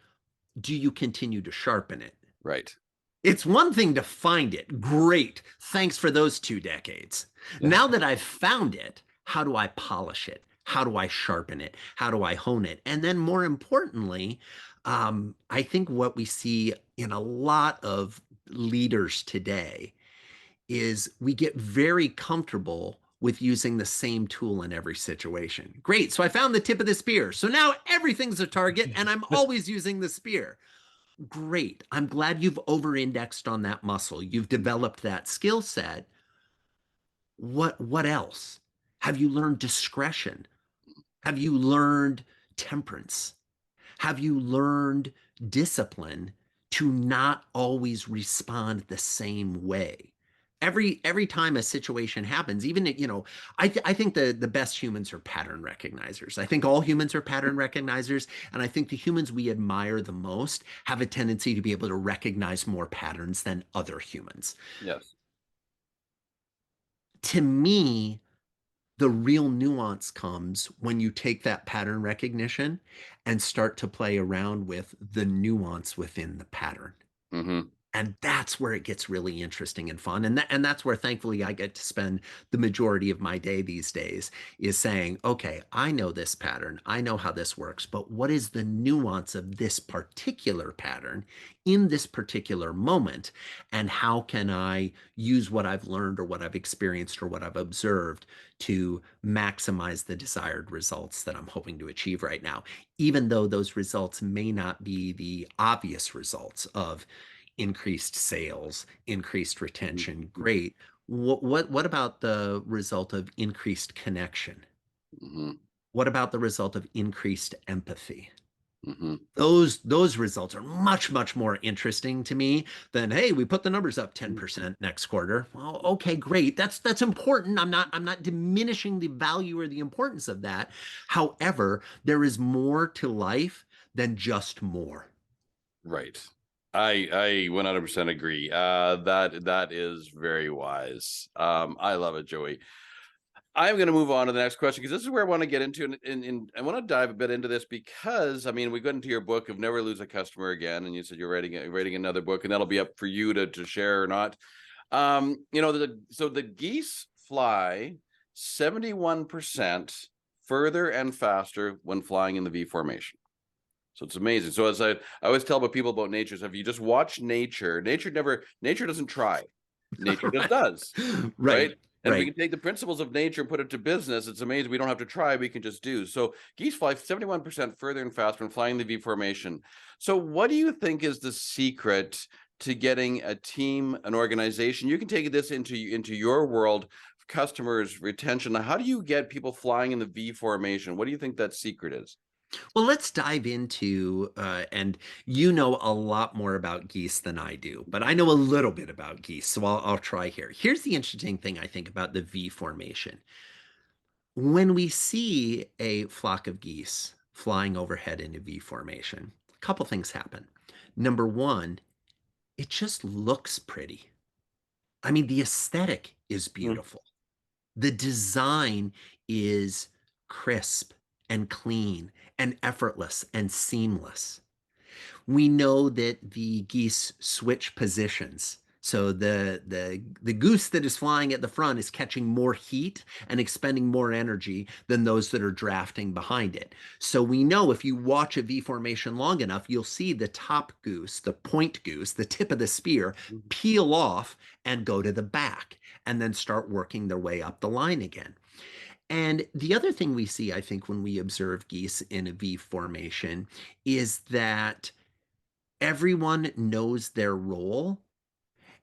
do you continue to sharpen it? Right. It's one thing to find it. Great. Thanks for those 2 decades. Yeah. Now that I've found it, how do I polish it? How do I sharpen it? How do I hone it? And then, more importantly, I think what we see in a lot of leaders today is we get very comfortable with using the same tool in every situation. Great. So I found the tip of the spear. So now everything's a target and I'm always using the spear. Great. I'm glad you've over-indexed on that muscle. You've developed that skill set. What else? Have you learned discretion? Have you learned temperance? Have you learned discipline to not always respond the same way? Every time a situation happens, even I think the best humans are pattern recognizers. I think all humans are pattern recognizers, and I think the humans we admire the most have a tendency to be able to recognize more patterns than other humans. Yes. To me, the real nuance comes when you take that pattern recognition and start to play around with the nuance within the pattern. Mm-hmm. And that's where it gets really interesting and fun. And that's where thankfully I get to spend the majority of my day these days, is saying, okay, I know this pattern. I know how this works, but what is the nuance of this particular pattern in this particular moment? And how can I use what I've learned or what I've experienced or what I've observed to maximize the desired results that I'm hoping to achieve right now, even though those results may not be the obvious results of increased sales, increased retention, great. What about the result of increased connection? Mm-hmm. What about the result of increased empathy? Mm-hmm. Those results are much more interesting to me than, hey, we put the numbers up 10% next quarter. Well, okay, great. That's important. I'm not diminishing the value or the importance of that. However, there is more to life than just more. Right. I 100% agree. That is very wise. I love it, Joey. I'm going to move on to the next question because this is where I want to get into, and I want to dive a bit into this because I mean we got into your book of Never Lose a Customer Again, and you said you're writing another book, and that'll be up for you to share or not. So the geese fly 71% further and faster when flying in the V formation. So it's amazing. So as I always tell about people about nature, so if you just watch nature, nature doesn't try. Nature just does. Right. Right, And if we right. can take the principles of nature and put it to business, it's amazing. We don't have to try, we can just do. So geese fly 71% further and faster when flying the V formation. So what do you think is the secret to getting a team, an organization? You can take this into your world, customers, retention. How do you get people flying in the V formation? What do you think that secret is? Well, let's dive into, and you know a lot more about geese than I do, but I know a little bit about geese, so I'll try here. Here's the interesting thing I think about the V formation. When we see a flock of geese flying overhead in a V formation, a couple things happen. Number one, it just looks pretty. I mean, the aesthetic is Mm, beautiful. The design is crisp and clean and effortless and seamless. We know that the geese switch positions. So the goose that is flying at the front is catching more heat and expending more energy than those that are drafting behind it. So we know if you watch a V formation long enough, you'll see the top goose, the point goose, the tip of the spear, mhm, peel off and go to the back and then start working their way up the line again. And the other thing we see, I think, when we observe geese in a V formation is that everyone knows their role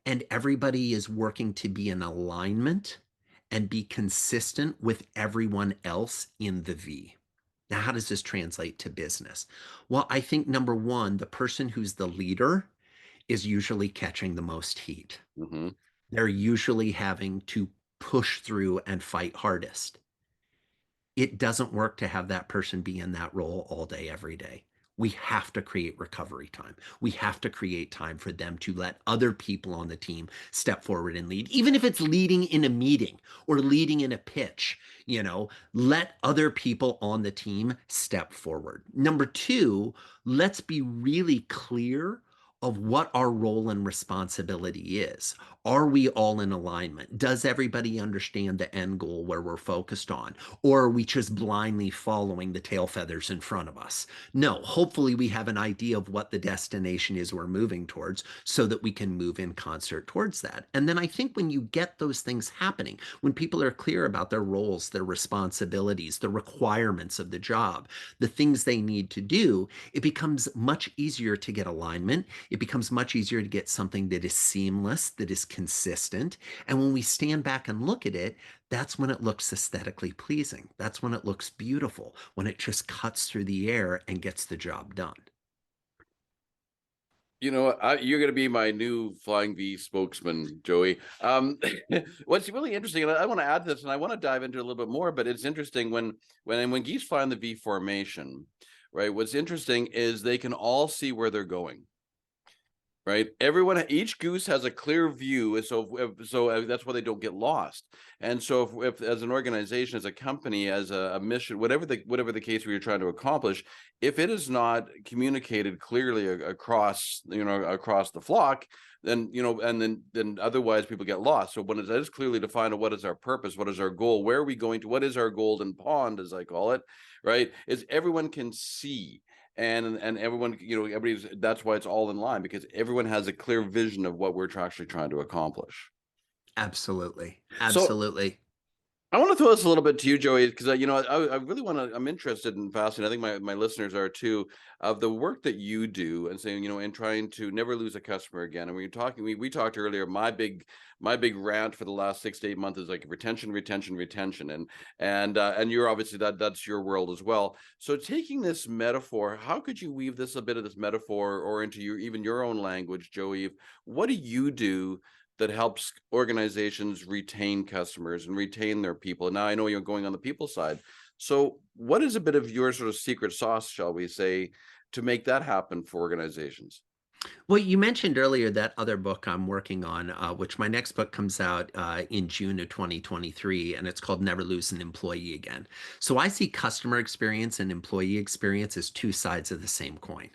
and everybody is working to be in alignment and be consistent with everyone else in the V. Now, how does this translate to business? Well, I think number one, the person who's the leader is usually catching the most heat. mhm. They're usually having to push through and fight hardest. It doesn't work to have that person be in that role all day, every day. We have to create recovery time. We have to create time for them to let other people on the team step forward and lead, even if it's leading in a meeting or leading in a pitch. Let other people on the team step forward. Number two, let's be really clear of what our role and responsibility is. Are we all in alignment? Does everybody understand the end goal where we're focused on? Or are we just blindly following the tail feathers in front of us? No, hopefully we have an idea of what the destination is we're moving towards so that we can move in concert towards that. And then I think when you get those things happening, when people are clear about their roles, their responsibilities, the requirements of the job, the things they need to do, it becomes much easier to get alignment. it becomes much easier to get something that is seamless, that is consistent. And when we stand back and look at it, that's when it looks aesthetically pleasing. That's when it looks beautiful, when it just cuts through the air and gets the job done. You're going to be my new Flying V spokesman, Joey. What's really interesting, and I want to add this, and I want to dive into it a little bit more, but it's interesting when geese fly in the V formation, right? What's interesting is they can all see where they're going. Right, each goose has a clear view, so that's why they don't get lost. And so, if as an organization, as a company, as a mission, whatever the case we are trying to accomplish, if it is not communicated clearly across the flock, then and then otherwise people get lost. So when it is clearly defined of what is our purpose, what is our goal, where are we going to, what is our golden pond, as I call it, right? Is everyone can see. And everyone, everybody's, that's why it's all in line, because everyone has a clear vision of what we're actually trying to accomplish. Absolutely. So Absolutely. I want to throw this a little bit to you, Joey, because I really want to. I'm interested and fascinated. I think my listeners are too, of the work that you do, and saying, and trying to never lose a customer again. And when you're talking, we talked earlier. My big rant for the last 6 to 8 months is like retention, and you're obviously that's your world as well. So taking this metaphor, how could you weave a bit of this metaphor or into even your own language, Joey? What do you do that helps organizations retain customers and retain their people? Now, I know you're going on the people side. So what is a bit of your sort of secret sauce, shall we say, to make that happen for organizations? Well, you mentioned earlier that other book I'm working on, which my next book comes out in June of 2023, and it's called Never Lose an Employee Again. So I see customer experience and employee experience as two sides of the same coin.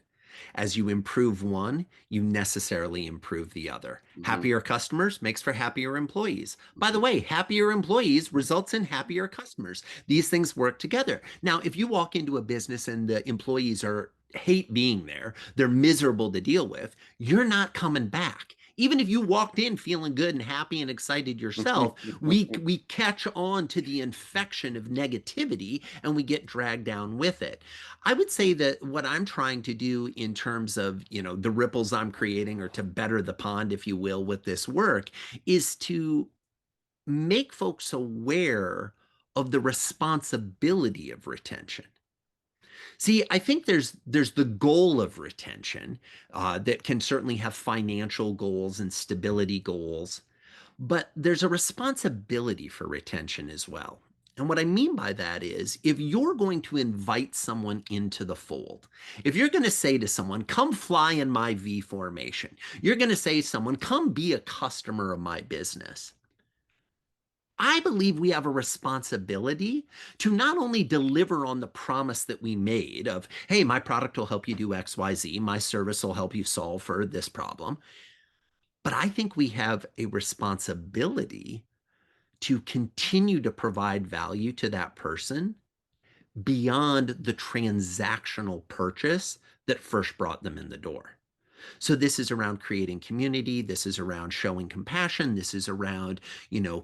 As you improve one, you necessarily improve the other. Mm-hmm. Happier customers makes for happier employees. By the Mm-hmm. way, happier employees results in happier customers. These things work together. Now, if you walk into a business and the employees hate being there, they're miserable to deal with, you're not coming back. Even if you walked in feeling good and happy and excited yourself, we catch on to the infection of negativity and we get dragged down with it. I would say that what I'm trying to do in terms of, the ripples I'm creating, or to better the pond, if you will, with this work, is to make folks aware of the responsibility of retention. See, I think there's the goal of retention that can certainly have financial goals and stability goals, but there's a responsibility for retention as well. And what I mean by that is, if you're going to invite someone into the fold, if you're going to say to someone, come fly in my V formation, you're going to say to someone, come be a customer of my business. I believe we have a responsibility to not only deliver on the promise that we made of, hey, my product will help you do XYZ, my service will help you solve for this problem, but I think we have a responsibility to continue to provide value to that person beyond the transactional purchase that first brought them in the door. So this is around creating community. This is around showing compassion. This is around,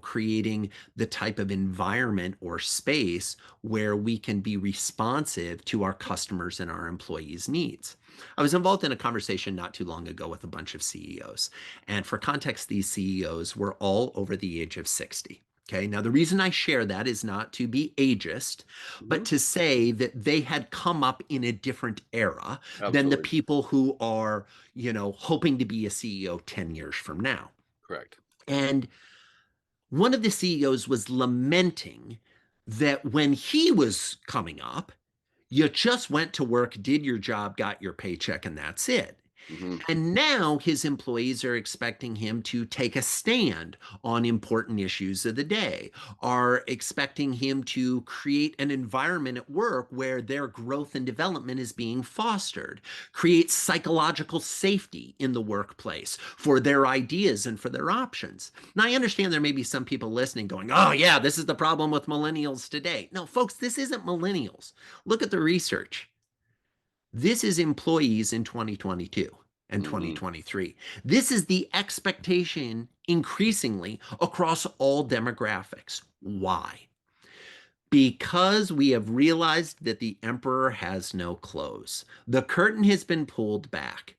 creating the type of environment or space where we can be responsive to our customers and our employees' needs. I was involved in a conversation not too long ago with a bunch of CEOs. And for context, these CEOs were all over the age of 60. Okay. Now, the reason I share that is not to be ageist, but to say that they had come up in a different era than the Absolutely. people who are, hoping to be a CEO 10 years from now. Correct. And one of the CEOs was lamenting that when he was coming up, you just went to work, did your job, got your paycheck, and that's it. Mm-hmm. And now his employees are expecting him to take a stand on important issues of the day, are expecting him to create an environment at work where their growth and development is being fostered, create psychological safety in the workplace for their ideas and for their options. Now, I understand there may be some people listening going, oh, yeah, this is the problem with millennials today. No, folks, this isn't millennials. Look at the research. This is employees in 2022 and Mm-hmm. 2023. This is the expectation increasingly across all demographics. Why? Because we have realized that the emperor has no clothes. The curtain has been pulled back.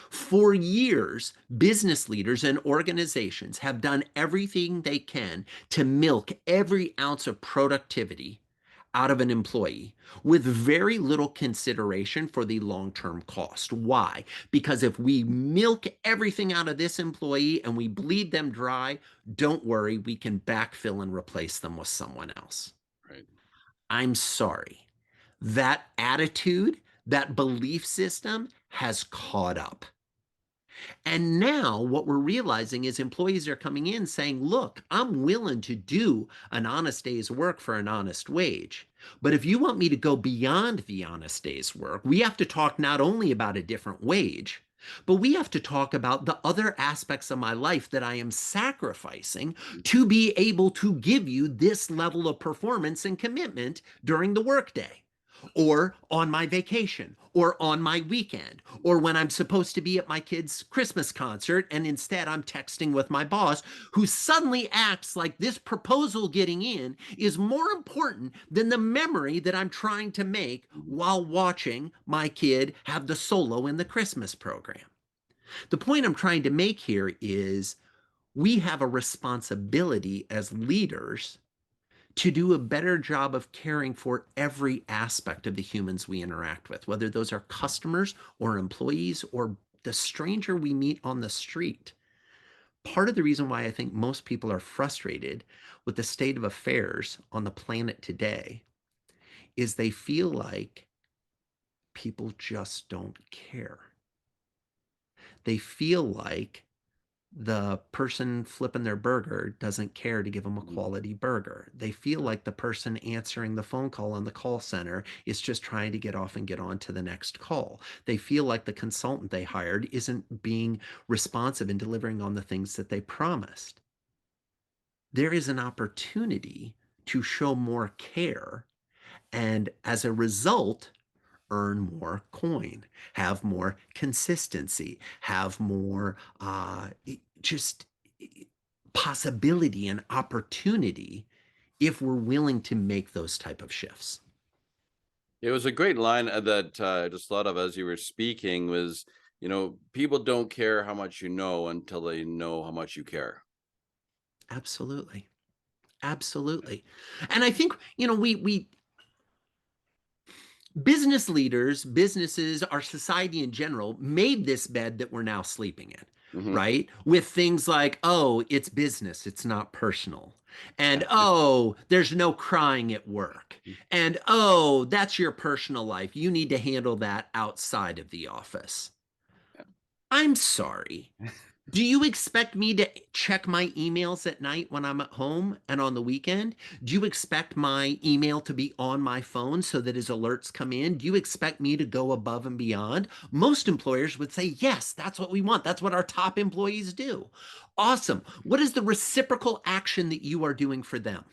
For years, business leaders and organizations have done everything they can to milk every ounce of productivity out of an employee with very little consideration for the long-term cost. Why? Because if we milk everything out of this employee and we bleed them dry, don't worry, we can backfill and replace them with someone else. Right. I'm sorry. That attitude, that belief system has caught up. And now what we're realizing is employees are coming in saying, look, I'm willing to do an honest day's work for an honest wage. But if you want me to go beyond the honest day's work, we have to talk not only about a different wage, but we have to talk about the other aspects of my life that I am sacrificing to be able to give you this level of performance and commitment during the workday, or on my vacation, or on my weekend, or when I'm supposed to be at my kid's Christmas concert and instead I'm texting with my boss, who suddenly acts like this proposal getting in is more important than the memory that I'm trying to make while watching my kid have the solo in the Christmas program. The point I'm trying to make here is we have a responsibility as leaders to do a better job of caring for every aspect of the humans we interact with, whether those are customers or employees or the stranger we meet on the street. Part of the reason why I think most people are frustrated with the state of affairs on the planet today is they feel like people just don't care. They feel like the person flipping their burger doesn't care to give them a quality burger. They feel like the person answering the phone call on the call center is just trying to get off and get on to the next call. They feel like the consultant they hired isn't being responsive and delivering on the things that they promised. There is an opportunity to show more care, and as a result, earn more coin, have more consistency, have more just possibility and opportunity if we're willing to make those type of shifts. It was a great line that I just thought of as you were speaking was, people don't care how much you know until they know how much you care. Absolutely. Absolutely. And I think, we business leaders, businesses, our society in general made this bed that we're now sleeping in, Mhm. right? With things like, oh, it's business, it's not personal. And oh, there's no crying at work. And oh, that's your personal life. You need to handle that outside of the office. I'm sorry. Do you expect me to check my emails at night when I'm at home and on the weekend? Do you expect my email to be on my phone so that as alerts come in? Do you expect me to go above and beyond? Most employers would say, yes, that's what we want. That's what our top employees do. Awesome. What is the reciprocal action that you are doing for them?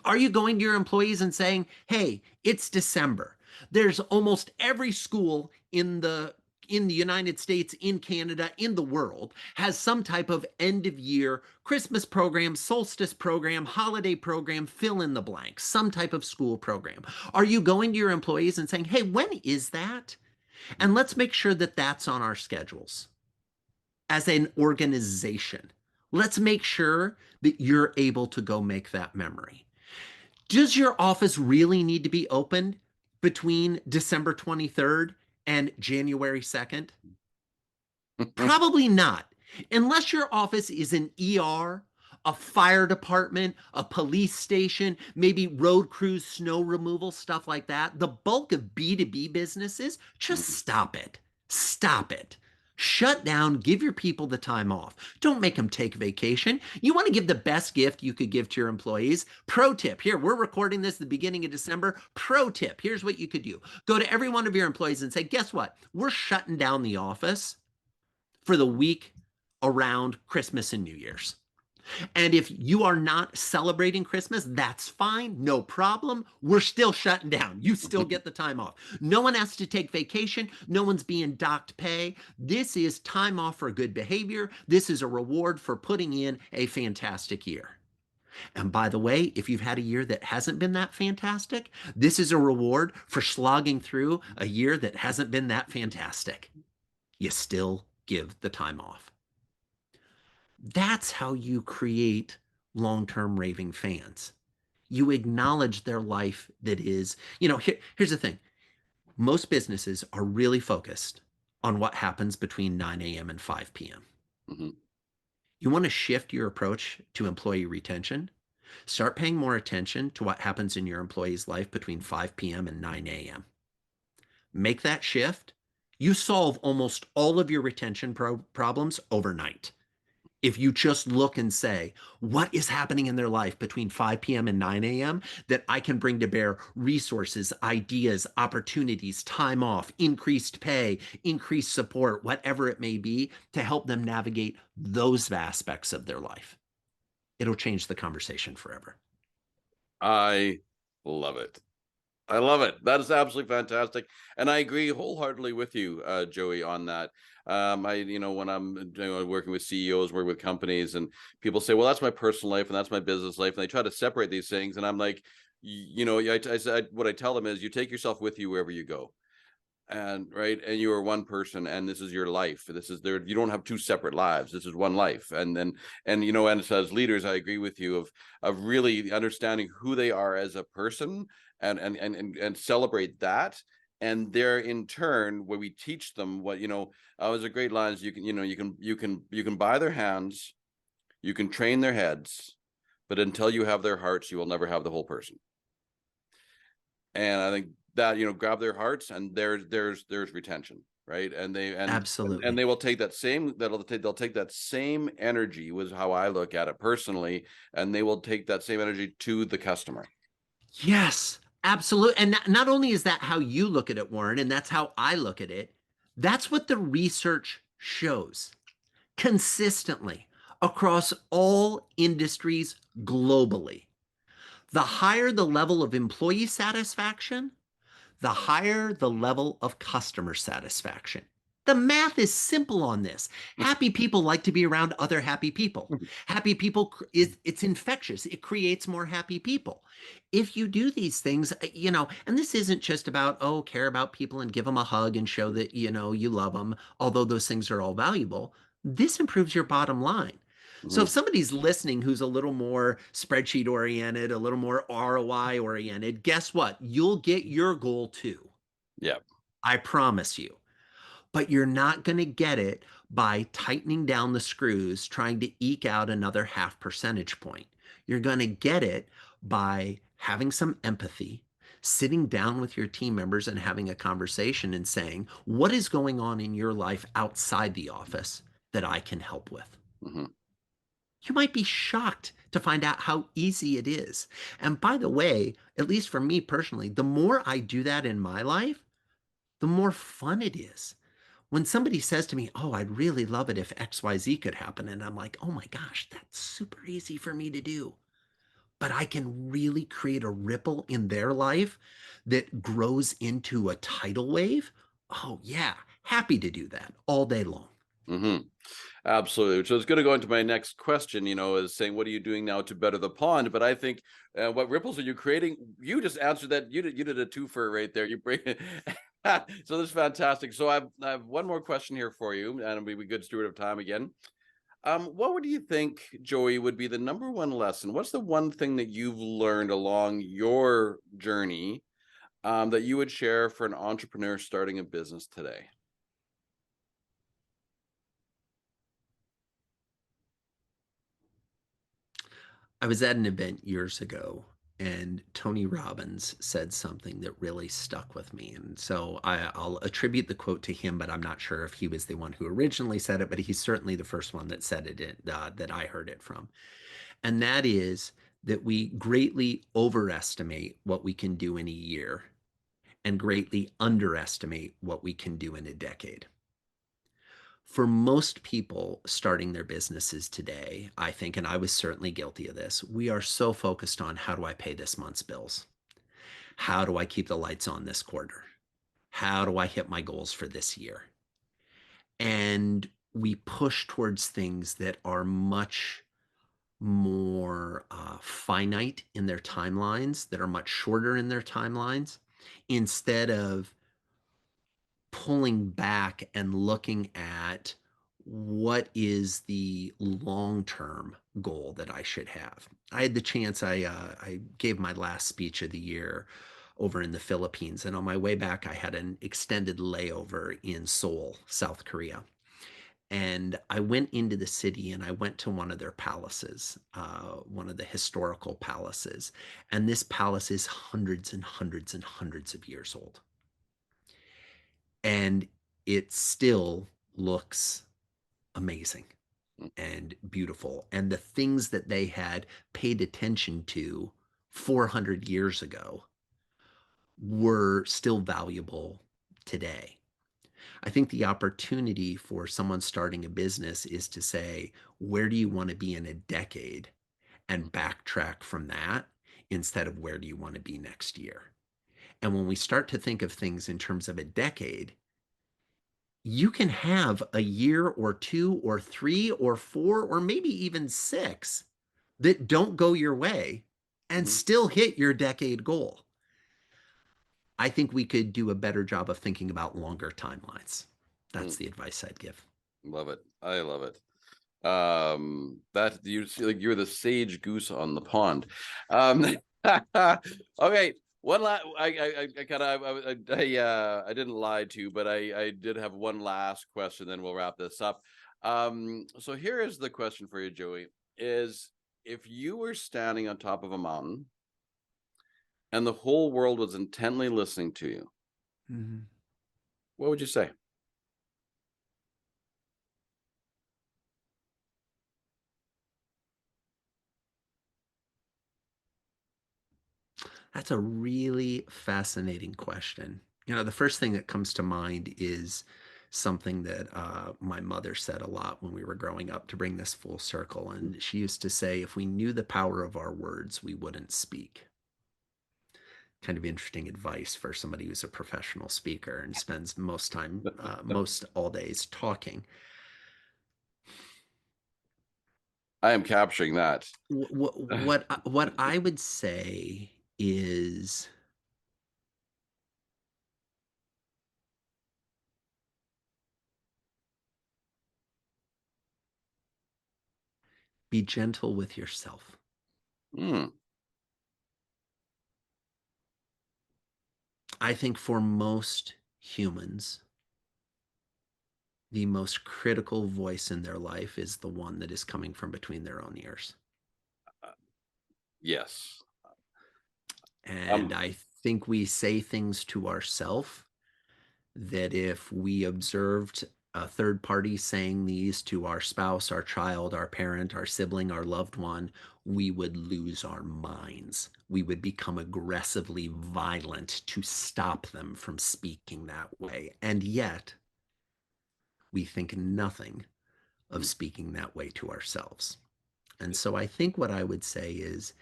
Are you going to your employees and saying, hey, it's December. There's almost every school in the United States, in Canada, in the world, has some type of end of year Christmas program, solstice program, holiday program, fill in the blank, some type of school program. Are you going to your employees and saying, hey, when is that? And let's make sure that that's on our schedules as an organization. Let's make sure that you're able to go make that memory. Does your office really need to be open between December 23rd and January 2nd? Probably not. Unless your office is an ER, a fire department, a police station, maybe road crews, snow removal, stuff like that. The bulk of B2B businesses, just stop it. Stop it. Shut down, give your people the time off. Don't make them take vacation. You want to give the best gift you could give to your employees. Pro tip, here, we're recording this at the beginning of December. Pro tip, here's what you could do. Go to every one of your employees and say, guess what? We're shutting down the office for the week around Christmas and New Year's. And if you are not celebrating Christmas, that's fine, no problem. We're still shutting down. You still get the time off. No one has to take vacation. No one's being docked pay. This is time off for good behavior. This is a reward for putting in a fantastic year. And by the way, if you've had a year that hasn't been that fantastic, this is a reward for slogging through a year that hasn't been that fantastic. You still give the time off. That's how you create long-term raving fans. You acknowledge their life that is, here's the thing. Most businesses are really focused on what happens between 9 a.m. and 5 p.m. Hmm. You want to shift your approach to employee retention? Start paying more attention to what happens in your employee's life between 5 p.m. and 9 a.m. Make that shift. You solve almost all of your retention problems overnight. If you just look and say, what is happening in their life between 5 p.m. and 9 a.m. that I can bring to bear resources, ideas, opportunities, time off, increased pay, increased support, whatever it may be, to help them navigate those aspects of their life. It'll change the conversation forever. I love it. I love it. That is absolutely fantastic. And I agree wholeheartedly with you, Joey, on that. When I'm working with CEOs, working with companies, and people say, well, that's my personal life and that's my business life. And they try to separate these things. And I'm like, what I tell them is you take yourself with you wherever you go. And right. And you are one person and this is your life. This is there. You don't have two separate lives. This is one life. And then, and as leaders, I agree with you of really understanding who they are as a person and celebrate that. And there in turn, where we teach them what, was a great line is you can buy their hands, you can train their heads, but until you have their hearts, you will never have the whole person. And I think that, grab their hearts and there's retention, right? And Absolutely. they will take that they'll take that same energy, was how I look at it personally, and they will take that same energy to the customer. Yes, absolutely. And not only is that how you look at it, Warren, and that's how I look at it, that's what the research shows consistently across all industries globally. The higher the level of employee satisfaction, the higher the level of customer satisfaction. The math is simple on this. Happy people like to be around other happy people. Happy people it's infectious. It creates more happy people. If you do these things, and this isn't just about care about people and give them a hug and show that you love them, although those things are all valuable. This improves your bottom line. So if Mm-hmm. somebody's listening who's a little more spreadsheet oriented, a little more ROI oriented, guess what? You'll get your goal too. Yeah. I promise you. But you're not going to get it by tightening down the screws, trying to eke out another half percentage point. You're going to get it by having some empathy, sitting down with your team members and having a conversation and saying, what is going on in your life outside the office that I can help with? Mm-hmm. You might be shocked to find out how easy it is. And by the way, at least for me personally, the more I do that in my life, the more fun it is. When somebody says to me, oh, I'd really love it if XYZ could happen. And I'm like, oh my gosh, that's super easy for me to do. But I can really create a ripple in their life that grows into a tidal wave. Oh, yeah, happy to do that all day long. Mm-hmm. Absolutely. So it's going to go into my next question, is saying, what are you doing now to better the pond? But I think, what ripples are you creating? You just answered that. You did a twofer right there. You bring it. So this is fantastic. So I have one more question here for you, and it'll be a good steward of time again. What would you think, Joey, would be the number one lesson? What's the one thing that you've learned along your journey, that you would share for an entrepreneur starting a business today? I was at an event years ago and Tony Robbins said something that really stuck with me. And so I'll attribute the quote to him, but I'm not sure if he was the one who originally said it, but he's certainly the first one that said it, that I heard it from. And that is that we greatly overestimate what we can do in a year and greatly underestimate what we can do in a decade. For most people starting their businesses today, I think, and I was certainly guilty of this, we are so focused on how do I pay this month's bills? How do I keep the lights on this quarter? How do I hit my goals for this year? And we push towards things that are much more finite in their timelines, that are much shorter in their timelines, instead of pulling back and looking at what is the long-term goal that I should have. I had the chance, I gave my last speech of the year over in the Philippines, and on my way back, I had an extended layover in Seoul, South Korea. And I went into the city and I went to one of their palaces, one of the historical palaces. And this palace is hundreds and hundreds and hundreds of years old. And it still looks amazing and beautiful. And the things that they had paid attention to 400 years ago were still valuable today. I think the opportunity for someone starting a business is to say, where do you want to be in a decade? And backtrack from that instead of where do you want to be next year? And when we start to think of things in terms of a decade, you can have a year or two or three or four or maybe even six that don't go your way and still hit your decade goal. I think we could do a better job of thinking about longer timelines. That's the advice I'd give. Love it. I love it. That you like you're the sage goose on the pond. Okay. One last, I kind of, I didn't lie to you, but I did have one last question. Then we'll wrap this up. So here is the question for you, Joey: is if you were standing on top of a mountain and the whole world was intently listening to you, what would you say? That's a really fascinating question. The first thing that comes to mind is something that my mother said a lot when we were growing up to bring this full circle. And she used to say, if we knew the power of our words, we wouldn't speak. Kind of interesting advice for somebody who's a professional speaker and spends most all days talking. I am capturing that. What I would say is be gentle with yourself. I think for most humans, the most critical voice in their life is the one that is coming from between their own ears. Yes. And I think we say things to ourselves that if we observed a third party saying these to our spouse, our child, our parent, our sibling, our loved one, we would lose our minds. We would become aggressively violent to stop them from speaking that way. And yet, we think nothing of speaking that way to ourselves. And so I think what I would say is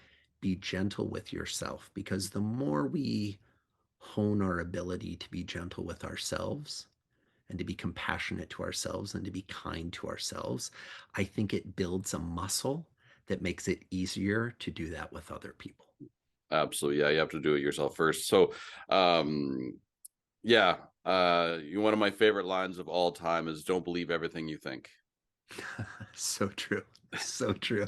be gentle with yourself, because the more we hone our ability to be gentle with ourselves and to be compassionate to ourselves and to be kind to ourselves, I think it builds a muscle that makes it easier to do that with other people. Absolutely. Yeah, you have to do it yourself first. So, yeah, one of my favorite lines of all time is "Don't believe everything you think." So true. So true.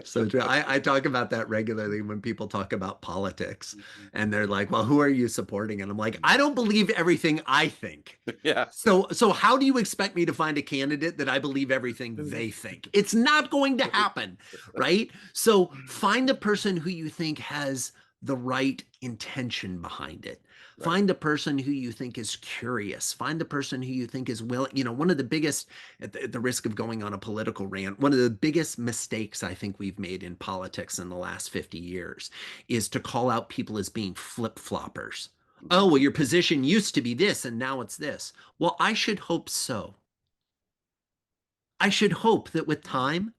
So true. I talk about that regularly when people talk about politics and they're like, well, who are you supporting? And I'm like, I don't believe everything I think. Yeah. So how do you expect me to find a candidate that I believe everything they think? It's not going to happen, right? So find a person who you think has the right intention behind it. Right. Find the person who you think is curious. Find the person who you think is willing. One of the biggest, at the risk of going on a political rant, one of the biggest mistakes I think we've made in politics in the last 50 years is to call out people as being flip-floppers. Oh, well, your position used to be this and now it's this. Well, I should hope so. I should hope that with time,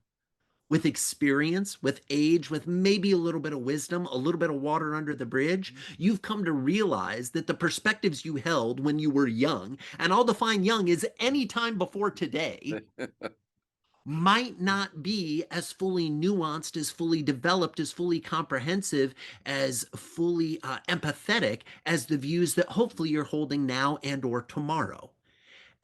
with experience, with age, with maybe a little bit of wisdom, a little bit of water under the bridge, you've come to realize that the perspectives you held when you were young, and I'll define young as any time before today, might not be as fully nuanced, as fully developed, as fully comprehensive, as fully empathetic as the views that hopefully you're holding now and or tomorrow.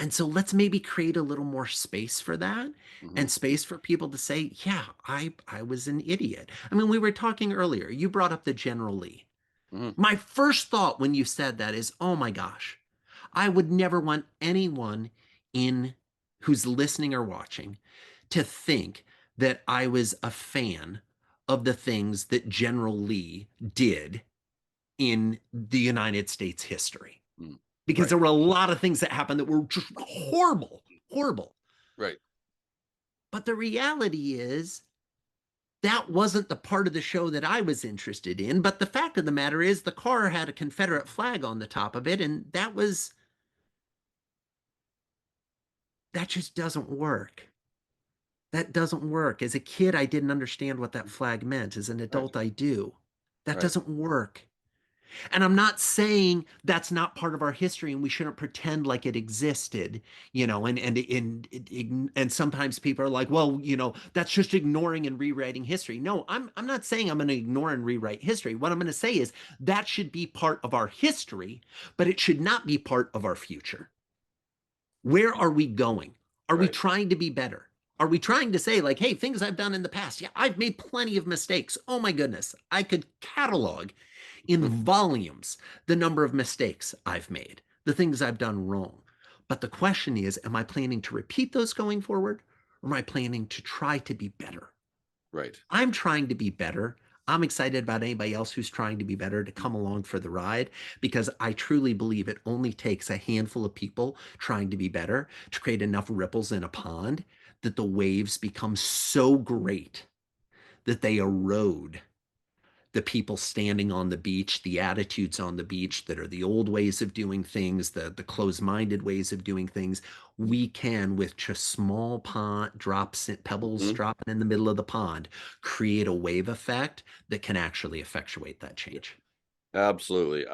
And so let's maybe create a little more space for that Hmm. and space for people to say, yeah, I was an idiot. I mean, we were talking earlier, you brought up the General Lee. Hmm. My first thought when you said that is, oh my gosh, I would never want anyone in who's listening or watching to think that I was a fan of the things that General Lee did in the United States history. Mm. Because Right. there were a lot of things that happened that were just horrible, horrible. Right. But the reality is, that wasn't the part of the show that I was interested in. But the fact of the matter is, the car had a Confederate flag on the top of it, and that just doesn't work. That doesn't work. As a kid, I didn't understand what that flag meant. As an Right. adult, I do. That Right. doesn't work. And I'm not saying that's not part of our history and we shouldn't pretend like it existed, and sometimes people are like, well, that's just ignoring and rewriting history. No, I'm not saying I'm going to ignore and rewrite history. What I'm going to say is that should be part of our history, but it should not be part of our future. Where are we going? Are we Right. trying to be better? Are we trying to say, like, hey, things I've done in the past? Yeah, I've made plenty of mistakes. Oh my goodness. I could catalog in volumes the number of mistakes I've made, the things I've done wrong. But the question is, am I planning to repeat those going forward? Or am I planning to try to be better? Right. I'm trying to be better. I'm excited about anybody else who's trying to be better to come along for the ride because I truly believe it only takes a handful of people trying to be better to create enough ripples in a pond that the waves become so great that they erode the people standing on the beach, the attitudes on the beach that are the old ways of doing things, the closed-minded ways of doing things. We can, with just small pond drops, pebbles Hmm. dropping in the middle of the pond, create a wave effect that can actually effectuate that change. Absolutely.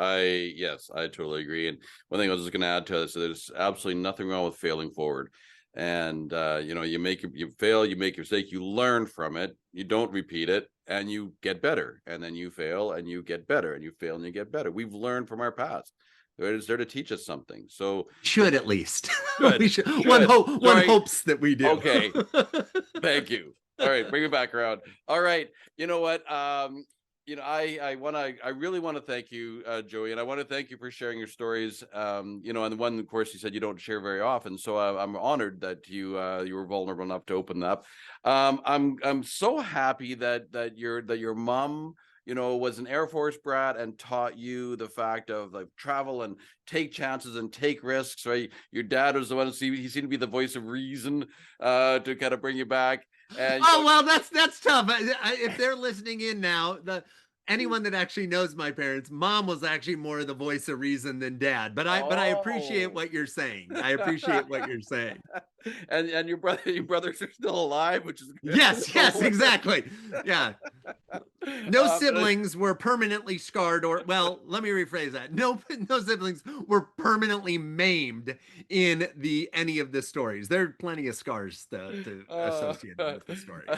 Yes, I totally agree. And one thing I was just going to add to this, there's absolutely nothing wrong with failing forward. And you fail, you make your mistake, you learn from it, you don't repeat it, and you get better. And then you fail and you get better, and you fail and you get better. We've learned from our past. It's there to teach us something. So Should at least. good, We should. should. One Sorry. hopes that we do. Okay. Thank you. All right, bring it back around. All right. You know what? I really want to thank you, Joey, and I want to thank you for sharing your stories. And the one, of course, you said you don't share very often, so I'm honored that you were vulnerable enough to open up. I'm so happy that your mom, was an Air Force brat and taught you the fact of like travel and take chances and take risks. Right, your dad was the one he seemed to be the voice of reason to kind of bring you back. And Oh well, that's tough. If they're listening in now, anyone that actually knows my parents, mom was actually more the voice of reason than dad. But I appreciate oh. what you're saying. I appreciate what you're saying. And your brothers are still alive, which is good. Yes, exactly. Yeah. No But siblings were permanently scarred, or well, let me rephrase that. No siblings were permanently maimed in the any of the stories. There are plenty of scars to uh, associated with the stories.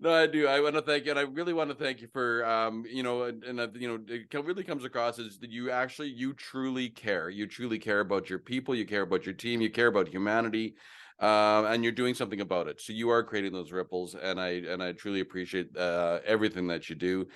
no, I do. I want to thank you, and I really want to thank you for it really comes across as that you truly care. You truly care about your people. You care about your team. You care about humanity. And you're doing something about it. So you are creating those ripples, and I truly appreciate everything that you do.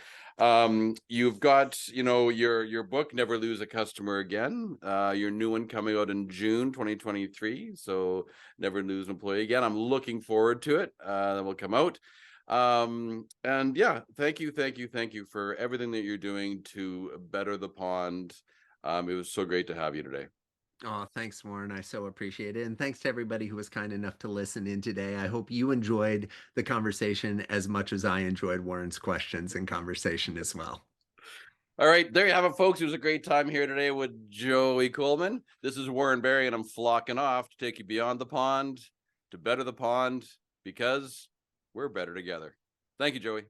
You've got your book, Never Lose a Customer Again. Your new one coming out in June 2023. So Never Lose an Employee Again. I'm looking forward to it. That will come out. And yeah, thank you for everything that you're doing to better the pond. It was so great to have you today. Oh, thanks, Warren. I so appreciate it. And thanks to everybody who was kind enough to listen in today. I hope you enjoyed the conversation as much as I enjoyed Warren's questions and conversation as well. All right, there you have it, folks. It was a great time here today with Joey Coleman. This is Warren Barry, and I'm flocking off to take you beyond the pond, to better the pond, because we're better together. Thank you, Joey.